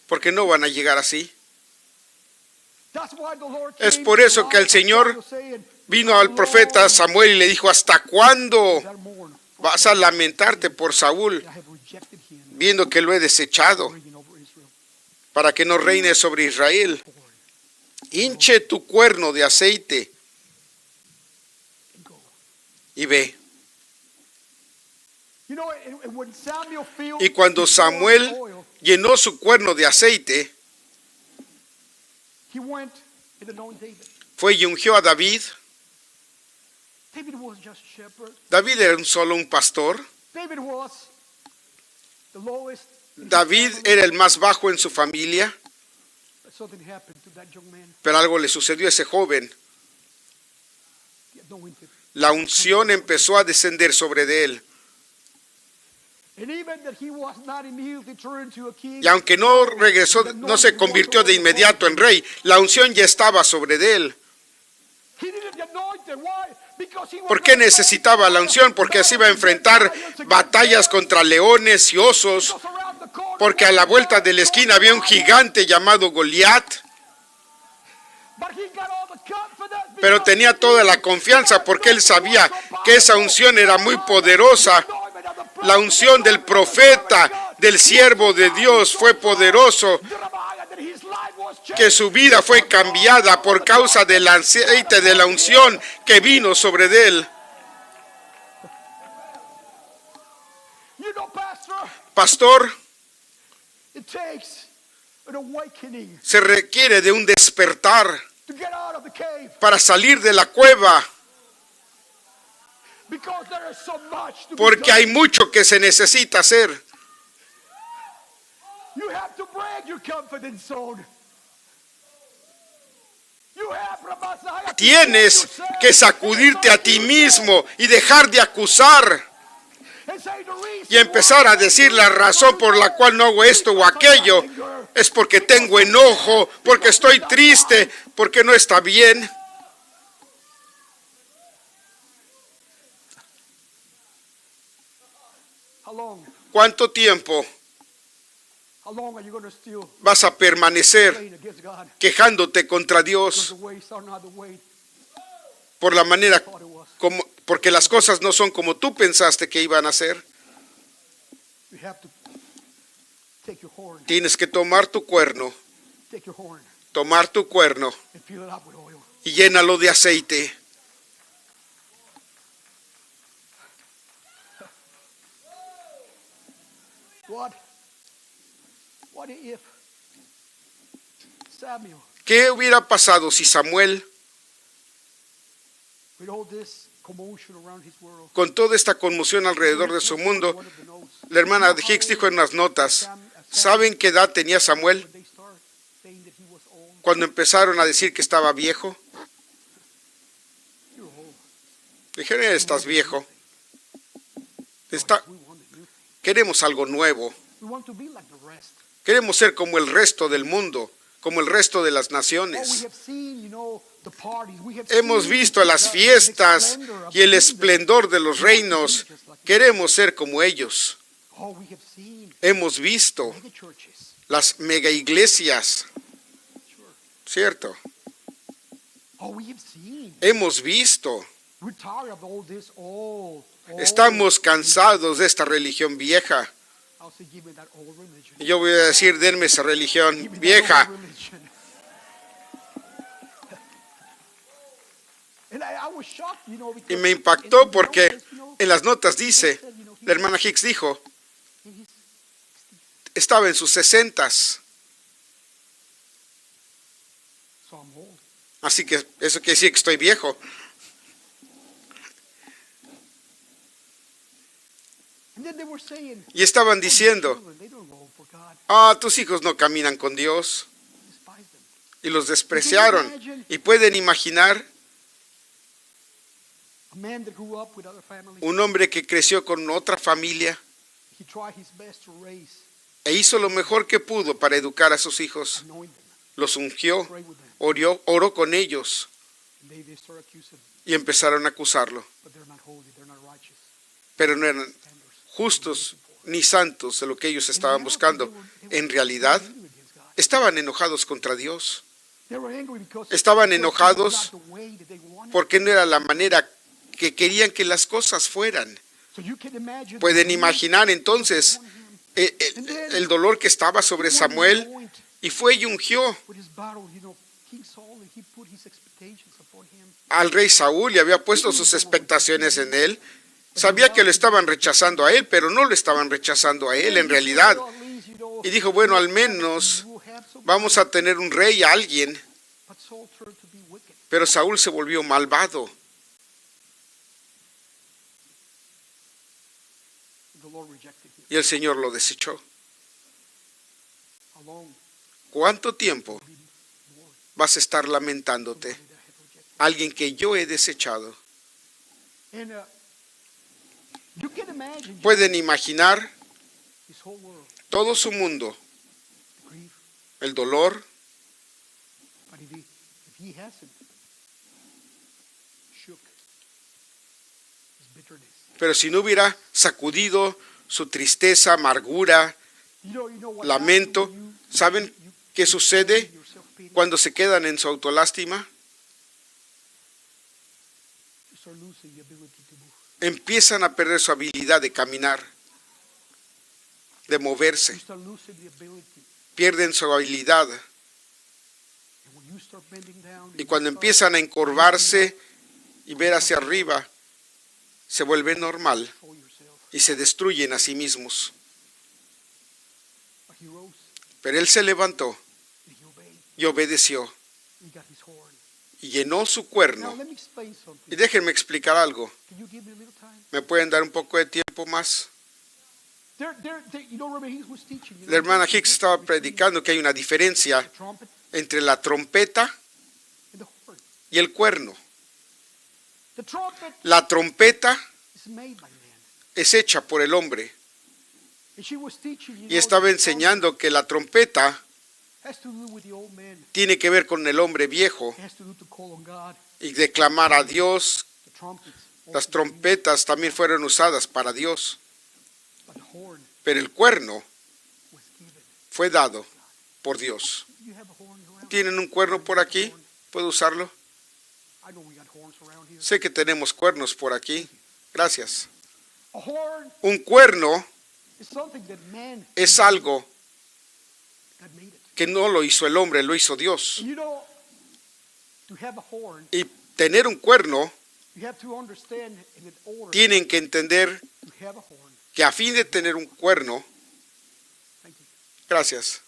porque no van a llegar así. Es por eso que el Señor vino al profeta Samuel y le dijo: ¿hasta cuándo vas a lamentarte por Saúl, viendo que lo he desechado, para que no reine sobre Israel? Hinche tu cuerno de aceite y ve. Y cuando Samuel llenó su cuerno de aceite, fue y ungió a David. David era solo un pastor. David was the lowest. David era el más bajo en su familia, But something happened to that young man. pero algo le sucedió a ese joven. He had no intent. La unción empezó a descender sobre de él. And even that he was not immediately turned to a king. Y aunque no regresó, no se convirtió de inmediato en rey, la unción ya estaba sobre de él. He needed the anointing. Why? Because he was ¿Por qué necesitaba la unción? Porque así iba a enfrentar batallas contra leones y osos. Porque a la vuelta de la esquina había un gigante llamado Goliat. Pero tenía toda la confianza porque él sabía que esa unción era muy poderosa. La unción del profeta, del siervo de Dios fue poderoso, que su vida fue cambiada por causa del aceite de la unción que vino sobre de él. Pastor, it takes an awakening se requiere de un despertar to get out of the cave. para salir de la cueva, Because there is so much to be porque done. hay mucho que se necesita hacer. You have to break your confidence zone. You have, Ramasaya, to Tienes check yourself que sacudirte a ti mismo y dejar de acusar and say the reason y empezar a decir la razón por la cual no hago esto o aquello. Es porque tengo enojo, porque estoy triste, porque no está bien. How long? ¿Cuánto tiempo How long are you going to still vas a permanecer playing against God? quejándote contra Because Dios the ways are not the way por la manera I thought it was. porque las cosas no son como tú pensaste que iban a ser? You have to take your horn, Tienes que tomar tu cuerno and fill it up with oil. y llénalo de aceite. What if Samuel, ¿Qué hubiera pasado si Samuel, with all this commotion around his world, con toda esta conmoción alrededor de su mundo, one of the notes, la hermana de Hicks dijo en las notas, ¿saben qué edad tenía Samuel when they start saying that he was old, cuando empezaron a decir que estaba viejo? you're old. Dijeron, estás viejo. We want a new thing. Queremos algo nuevo. We want to be like the rest. Queremos ser como el resto del mundo, como el resto de las Oh, we naciones. have seen, the parties. We have Hemos seen visto las the fiestas splendor of y el the esplendor de los reinos. Queremos ser como ellos. Oh, we have seen Hemos visto mega churches. las mega iglesias, Sure. ¿cierto? Oh, we have seen. Hemos visto. We're tired of all this old. Estamos cansados de esta religión vieja. I'll say, give me that old religion. Y yo voy a decir, denme esa religión Give me that vieja. old religion. And I was shocked, because Y me impactó in the porque notes, en las notas dice, it said, la hermana Hicks dijo, in his- estaba en sus 60s. so I'm old. Así que eso quiere decir que estoy viejo. And then they were saying, Y estaban diciendo, children, they don't roll for God. tus hijos no caminan con Dios. Despise them. Y los despreciaron. Y pueden imaginar A man that grew up with other families, un hombre que creció con otra familia he tried his best to raise, e hizo lo mejor que pudo para educar a sus hijos. anoint them, Los ungió, pray with them. oró con ellos And they start accusing, y empezaron a acusarlo. but they're not holy, they're not righteous. Pero no eran Standards. justos ni santos de lo que ellos estaban buscando. En realidad, estaban enojados contra Dios, estaban enojados porque no era la manera que querían que las cosas fueran. Pueden imaginar entonces el dolor que estaba sobre Samuel, y fue y ungió al rey Saúl y había puesto sus expectaciones en él. Sabía que lo estaban rechazando a él, pero no lo estaban rechazando a él en realidad. Y dijo, bueno, al menos vamos a tener un rey, a alguien. Pero Saúl se volvió malvado. y el Señor lo desechó. How long ¿Cuánto tiempo will you mourn vas a estar lamentándote? somebody that I have rejected? Alguien que yo he desechado. And you can imagine Pueden imaginar his whole world, todo su mundo, the grief, el dolor, but if he hasn't shook his bitterness, pero si no hubiera sacudido su tristeza, amargura, you know what lamento, happens when you- ¿saben you- qué sucede your self-pity? cuando se quedan en su autolástima? You start losing the ability to move. Empiezan a perder su habilidad de caminar, de You moverse, start losing the ability. pierden su habilidad. And when you start bending down, Y cuando empiezan a encorvarse y ver hacia arriba, se vuelven normal control yourself. y se destruyen a sí mismos. But he rose Pero él se levantó and he obeyed. y obedeció He got his horn. y llenó su Now cuerno. let me explain something. Y déjenme explicar algo. Can you give me a little time? ¿Me pueden dar un poco de tiempo más? You know, Reverend Hicks was teaching. La hermana Hicks estaba predicando que hay una diferencia The trumpet entre la trompeta and the horn. y el cuerno. The trumpet La trompeta is made by man. es hecha por el hombre And she was teaching, you y know, estaba the enseñando que la trompeta trumpet has to do with the old man. tiene que ver con el hombre viejo It has to do to call on God. y de clamar a Dios. The trumpets. Las also trompetas también fueron usadas para Dios, But the horn pero el cuerno was given. fue dado por Dios. You have a horn around. ¿Tienen un cuerno por aquí? ¿Puedo usarlo? I know we got horns around here. Sé que tenemos cuernos por aquí. Gracias. A horn Un cuerno is something that man es algo God made it. que no lo hizo el hombre, lo hizo Dios. And you know, to have a horn, Y tener un cuerno, you have to understand in order tienen que entender to have a horn. que a fin de tener un cuerno, Thank you. gracias,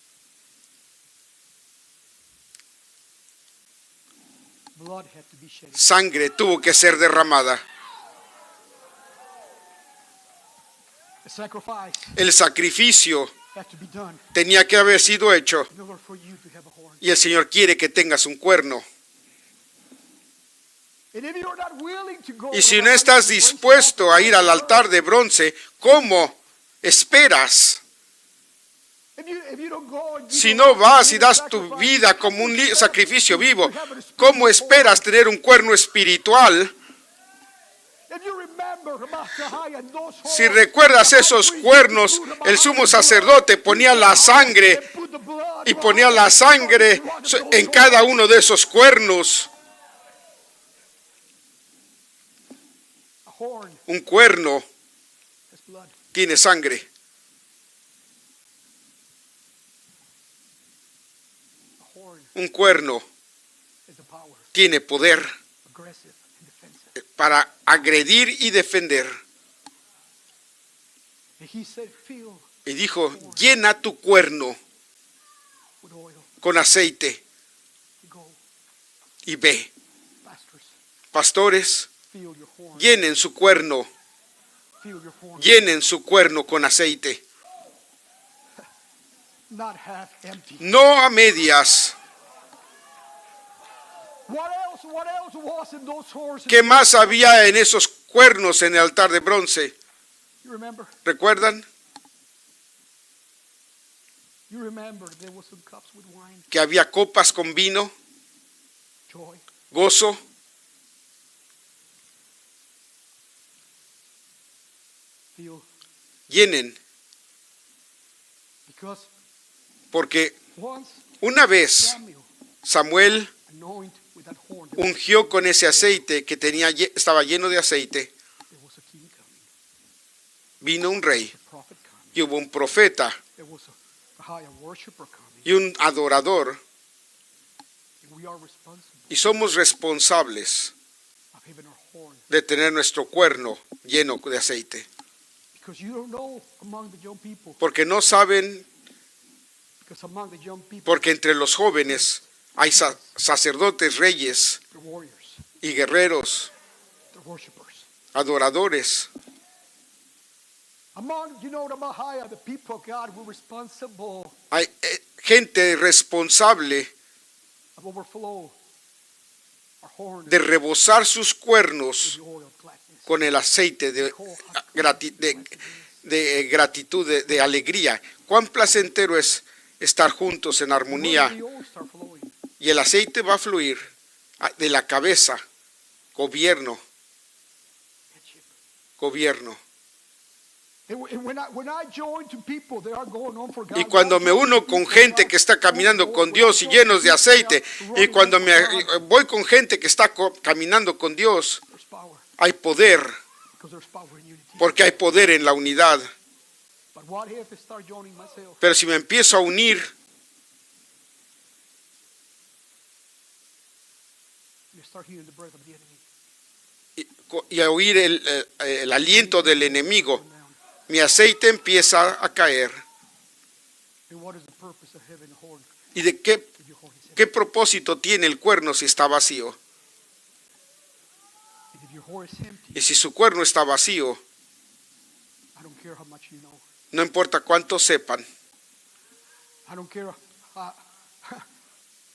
Blood had to be shed. sangre tuvo que ser derramada. A sacrifice El sacrificio had to be done tenía que haber sido hecho in order for you to have a horn. y el Señor quiere que tengas un cuerno. And if you're not willing to go Y to si the no altar estás to bronze dispuesto a ir al altar altar, de bronce, ¿cómo esperas? if you don't go and you Si don't no vas y give a das tu sacrifice, vida como un sacrificio vivo, to have a spiritual ¿cómo esperas horn. tener un cuerno espiritual? If you remember about Zahai and those Si horns, recuerdas the high esos priest cuernos, put them el out sumo in the sacerdote blood, ponía put la the sangre and put the blood y right ponía la on sangre the rock of those en cada horns. uno de esos cuernos. A horn Un cuerno has blood. tiene sangre. A horn Un cuerno has the power, tiene poder aggressive and defensive. para agredir y defender. And he said, fill Y dijo, llena tu cuerno with oil. con aceite Go, y ve. pastors, Pastores, fill your horn. llenen su cuerno, Fill your horn. llenen su cuerno con aceite. Not half empty. No a medias. What else was in those horns? ¿Qué más había en esos cuernos en el altar de bronce? You remember? ¿Recuerdan? You remember there was some cups with wine, Que había copas con vino, joy. gozo. Fill. Llenen, Because porque once una vez Samuel Samuel anointed with that horn, ungió con ese aceite que estaba lleno de aceite, there was a king coming, vino un rey a prophet coming, y hubo un profeta there was a high worshiper coming. y un adorador, And we are responsible y somos responsables of having our horn. de tener nuestro cuerno lleno de aceite, Because you don't know among the young people, porque no saben, because among the young people, porque entre los jóvenes hay sacerdotes, reyes they're warriors, y guerreros, they're worshipers. adoradores. Among, the Mahaya, the people of God were responsible Hay gente responsable of overflow our horn de rebosar sus cuernos with the oil of gladness. con el aceite de gratitud, de alegría. Cuán placentero es estar juntos en Where armonía, did the oil start flowing? y el aceite va a fluir de la cabeza, gobierno. And when I join to people that are going on for God, Y cuando me uno con gente que está caminando con Dios y llenos de aceite, y cuando me voy con gente que está caminando con Dios, there's power, hay poder, because there's power in unity. porque hay poder en la unidad. But what if I start joining myself? Pero si me empiezo a unir, You start hearing the breath of the enemy. y a oír el aliento del enemigo, mi aceite empieza a caer. And what is the purpose of having a horn ¿Y de qué, if your horn is empty? qué propósito tiene el cuerno si está vacío? And if your horn is empty, Y si su cuerno está vacío, I don't care how much you know. no importa cuánto sepan, I don't care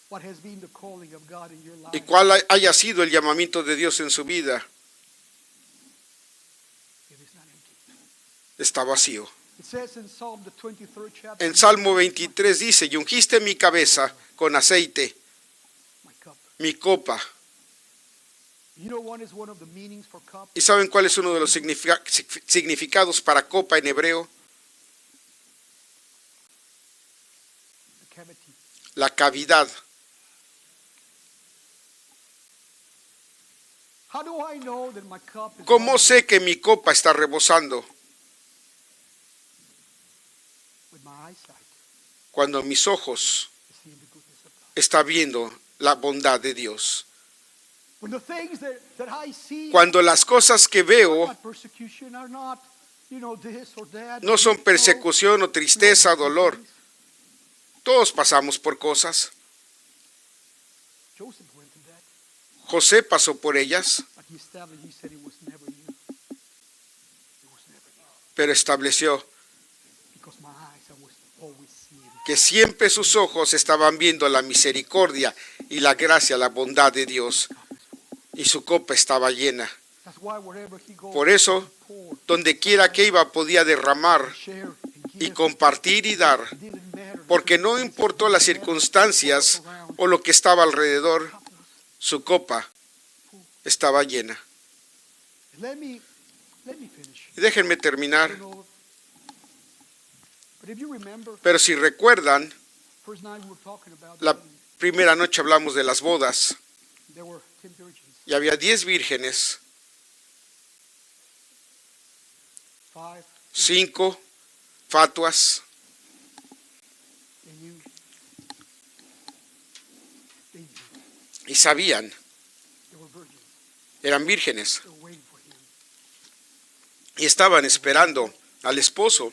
what has been the calling of God in your y life. cuál haya sido el llamamiento de Dios en su vida, If it's not empty. está vacío. It says in Psalm the 23rd chapter, En Salmo 23 dice, y ungiste mi cabeza con aceite, my cup. mi copa. You know what is one of the meanings for cup? ¿Y saben cuál es uno de los significados para copa en hebreo? The cavity. La cavidad. How do I know that my cup is ¿Cómo running? sé que mi copa está rebosando? With my eyesight, Cuando mis ojos seeing the goodness of God. están viendo la bondad de Dios. When the things that I see Cuando las cosas que are veo not persecution, are not, this or that. no son No, persecución o tristeza, no, dolor. Todos pasamos por cosas. Joseph went through that, José pasó por ellas, but he established, he said it was never you. It was never you. pero estableció Because my eyes, I was always seeing. que siempre sus ojos estaban viendo la misericordia y la gracia, la bondad de Dios, y su copa estaba llena. That's why wherever he goes, Por eso, he poured, donde quiera que iba podía derramar share, and y give. compartir y dar, It didn't matter. porque no importó las circunstancias o lo que estaba alrededor, su copa estaba llena. Let me finish. Y déjenme terminar, But if you remember, pero si recuerdan, first night we were talking about la primera noche hablamos de las bodas, there were 10 virgins, y había 10 vírgenes, 5 5 fatuas, and you. They knew y sabían, they were virgins. eran vírgenes, They were waiting for him. y estaban esperando al esposo.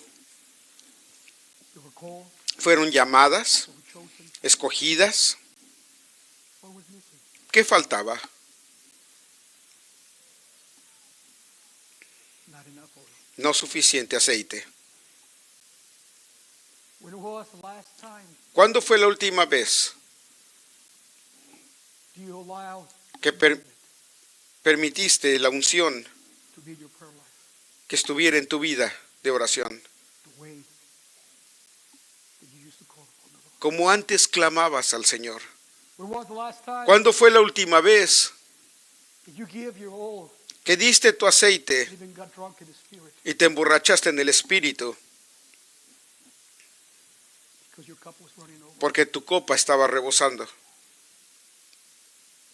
They were called. Fueron llamadas, They were chosen. escogidas. What was missing? ¿Qué faltaba? Not enough oil. No suficiente aceite. When was the last time ¿Cuándo fue la última vez do you allow que permitiste la unción to be your prayer life que estuviera en tu vida de oración? the way that you used to call upon the Lord? Como antes clamabas al Señor. When was the last time ¿Cuándo fue la última vez that you give your oil que diste tu aceite and even got drunk in the spirit y te emborrachaste en el espíritu? because your cup was running over? Porque tu copa estaba rebosando.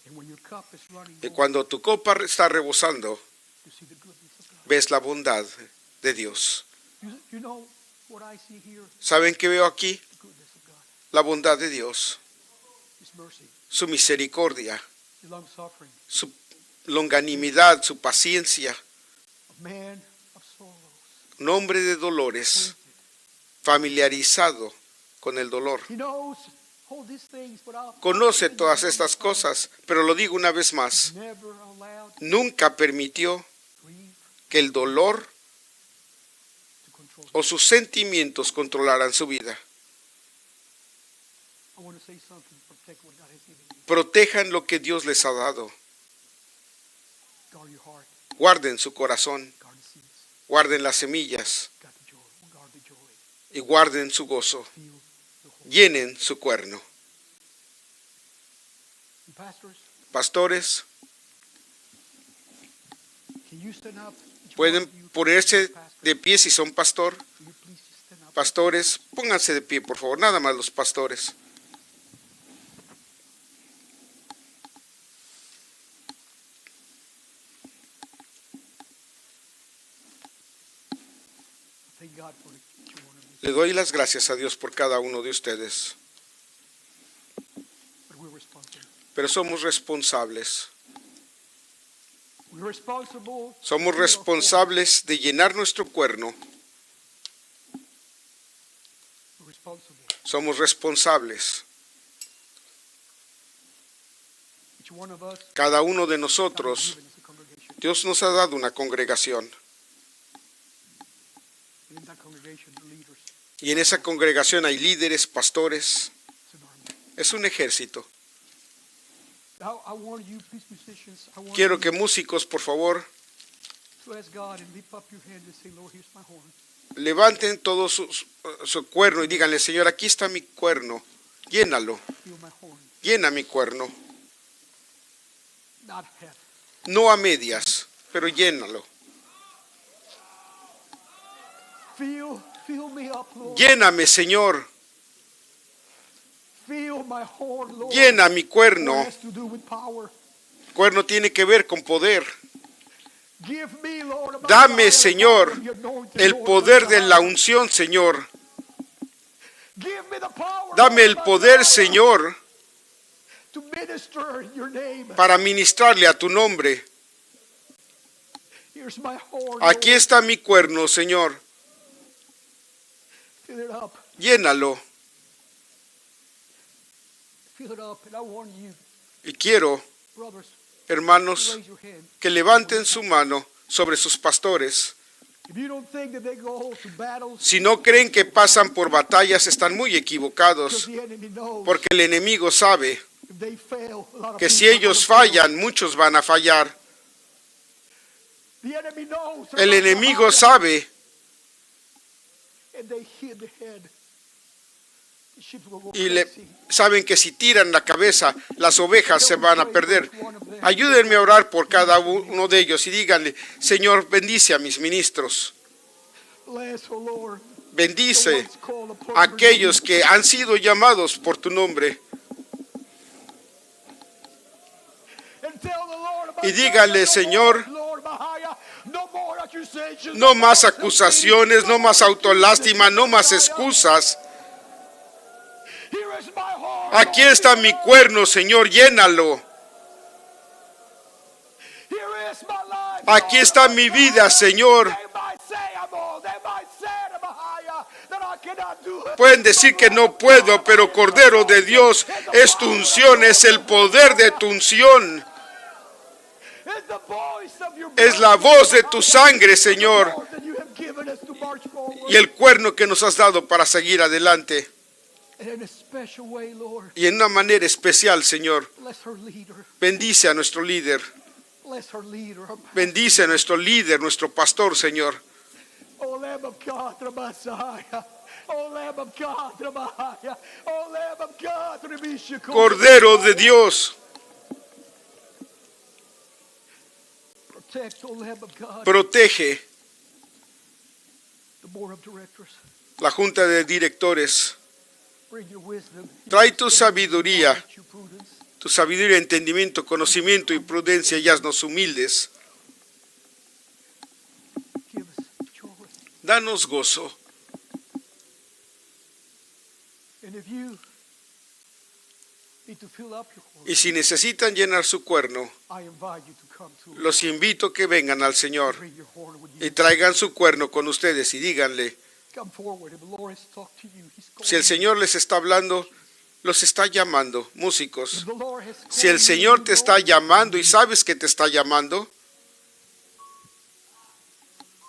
And when your cup is running Y over, cuando tu copa está rebosando, you see the goodness of God. ves la bondad de Dios. You know what I see here? ¿Saben qué veo aquí? The goodness of God, La bondad de Dios, His mercy, su misericordia, His long suffering, su longanimidad, su paciencia. a man of sorrows. Un hombre de dolores, familiarizado con el dolor. He knows all these things, but Conoce todas estas cosas, pero lo digo una vez más, never allowed nunca permitió grief que el dolor to control. o sus sentimientos controlarán su vida. I want to say something. Protect what God has given you. Protejan lo que Dios les ha dado. Guard your heart. Guarden su corazón, Guard the seeds. guarden las semillas Guard the joy. Guard the joy. y guarden su gozo. Feel the hope. Llenen su cuerno. And pastors, Pastores, can you stand up? Each one pueden of you, ponerse pastor, de pie si son pastor. will you please just stand up? Pastores, pónganse de pie, por favor, nada más los pastores. Thank God for each one of you. Le doy las gracias a Dios por cada uno de ustedes, But we're responsible. pero somos responsables. We're responsible. Somos to our responsables de llenar nuestro cuerno. home. We're responsible. Somos responsables. Each one of us. Cada uno de God has nosotros, given us a congregation. Dios nos ha dado una congregación. In that congregation, the leaders, Y en esa congregación hay líderes, pastores. it's an army. Es un ejército. Now, I want you, please, musicians, I want Quiero you que músicos, por favor, to ask God and lift up your hand and say, Lord, here's my horn. levanten todo su cuerno y díganle, Señor, aquí está mi cuerno. Llénalo. Feel my horn. Llena mi cuerno. Not half. No a medias, pero llénalo. Fill me up, Lord. Lléname, Señor. Fill my horn, Lord. Llena mi cuerno. It has to do with power. Cuerno tiene que ver con poder. Give me, Lord, about Dame, the Señor, power of the anointed, el Lord, poder of de God. la unción, Señor. Give me the power, Dame Lord, el of poder, God, Señor, to minister in your name. para ministrarle a tu nombre. Here's my horn, Aquí Lord. está mi cuerno, Señor. Fill it up. Llénalo. Fill it up. And I want you, Y quiero, brothers, hermanos, to raise your hand. que levanten su mano sobre sus pastores. If you don't think that they go to battles, Si no creen que pasan por batallas, están muy because equivocados, the enemy knows porque el enemigo sabe if they fail, a lot of que si people are ellos gonna fail. fallan, muchos van a fallar. The enemy knows El about enemigo Goliath, sabe and they hit the head. The sheep will go y crazy. saben que si tiran la cabeza, las ovejas se van a perder. Ayúdenme a orar por cada uno de ellos y díganle, Señor, bendice a mis ministros. Bless, oh Lord, the Bendice ones called upon a your aquellos name. que han sido llamados por tu nombre. And tell the Lord about Y dígale, no Señor, more, Lord, Bahaya, no more accusations, no más more acusaciones, no más autolástima, no más excusas. Here is my heart, Aquí Lord, está fill mi it up. cuerno, Señor, llénalo. Here is my life, Aquí Lord. está mi vida, Señor. They might say I'm old. They might say, Bahaya, that I cannot do it. Pueden decir que no puedo, pero Cordero de Dios, es tu unción, es el poder de tu unción. It's the voice of your Es la voz de tu sangre, Señor, Lord, that you have given us to march forward. y el cuerno que nos has dado para seguir adelante. And in a special way, Lord, Y en una manera especial, Señor, bless her leader. bendice a nuestro líder. Bless her leader. Her Bendice a nuestro líder, nuestro pastor, Señor. Oh, Lamb of God, the Messiah. Oh, Lamb of God, the Messiah. Oh, Lamb of God, the Messiah. Cordero de Dios, Protect, oh, Lamb of God, protege the board of directors. la junta de directores. Bring your wisdom. Trae tu sabiduría, Your prudence. tu sabiduría, entendimiento, conocimiento y prudencia y haznos humildes. Give us joy. Danos gozo. And if you need to fill up your horn, Y si necesitan llenar su cuerno, I invite you to come to los invito que vengan al Señor bring your horn with y you. traigan su cuerno con ustedes y díganle, Come forward. If the Lord has talked to you, He's calling si el you. Señor les está hablando, los está llamando, If músicos. the Lord has called Si el you, Señor you te está know. llamando y sabes que te está llamando,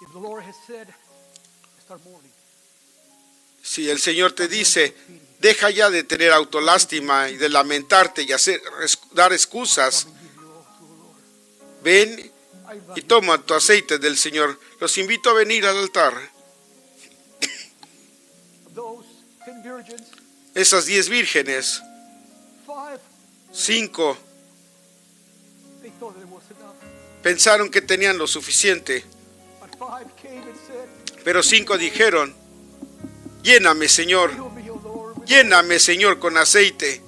If the Lord has said, it's start mourning. Si el Señor te dice, deja ya de tener autolástima y de lamentarte y dar excusas, Come and give your all to the Lord. ven I invite y toma tu aceite del Señor. Los invito a venir al altar. those 10 virgins, Esas 10 vírgenes, 5, 5 they thought it was enough. pensaron que tenían lo suficiente, But 5 came and said, pero 5 dijeron, lléname, Señor, fill me, O Lord, with lléname, Señor, con aceite,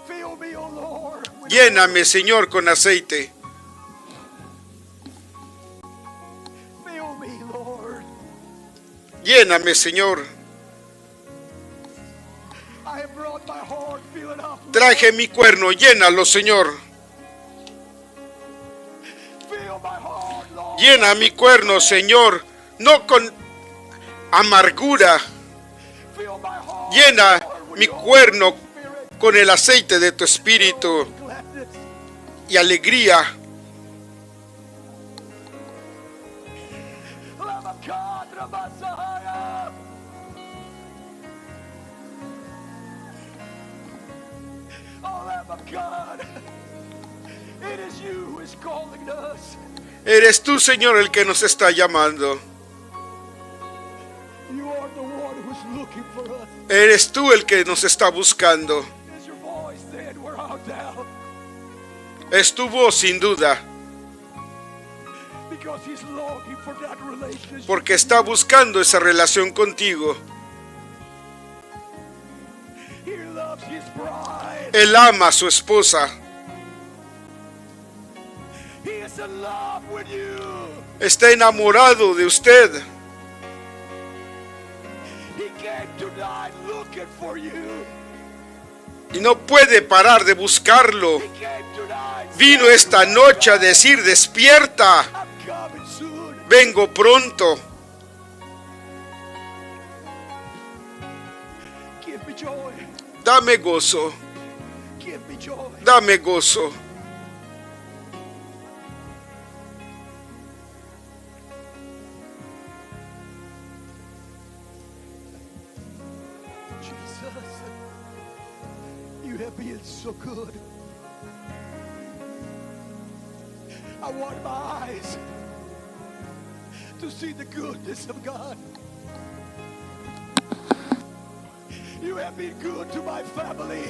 fill me, O Lord, with lléname, Señor, con aceite, fill me, Lord. lléname, Señor. I have brought my heart, fill it up. Lord. Traje mi cuerno, llénalo, Señor. Fill my heart, Lord. Llena mi cuerno, Señor, no con amargura. Fill my heart, Llena Lord, with mi your cuerno Spirit. con el aceite de tu espíritu Gladness. y alegría. Lamb of God, the Messiah. Oh, Lamb of God, it is you who is calling us. Eres tú, Señor, el que nos está llamando. You are the one who's looking for us. Eres tú el que nos está buscando. As your voice said, we're out now. Es tu voz, sin duda, Because he's longing for that relationship. porque está buscando esa relación contigo. He loves his bride. Él ama a su esposa. He is in love with you. Está enamorado de usted. He came tonight looking for you. Y no puede parar de buscarlo. He came tonight. Vino esta noche a decir, despierta, I'm coming soon. vengo pronto. Give me joy. Dame gozo, Give me joy. dame gozo. Jesus, you have been so good. I want my eyes to see the goodness of God. You have been good to my family.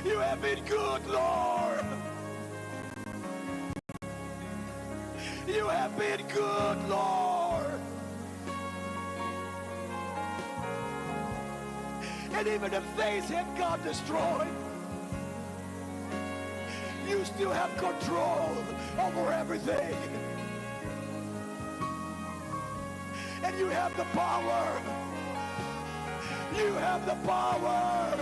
You have been good, Lord. You have been good, Lord. And even if things have got destroyed, you still have control over everything. And you have the power. You have the power.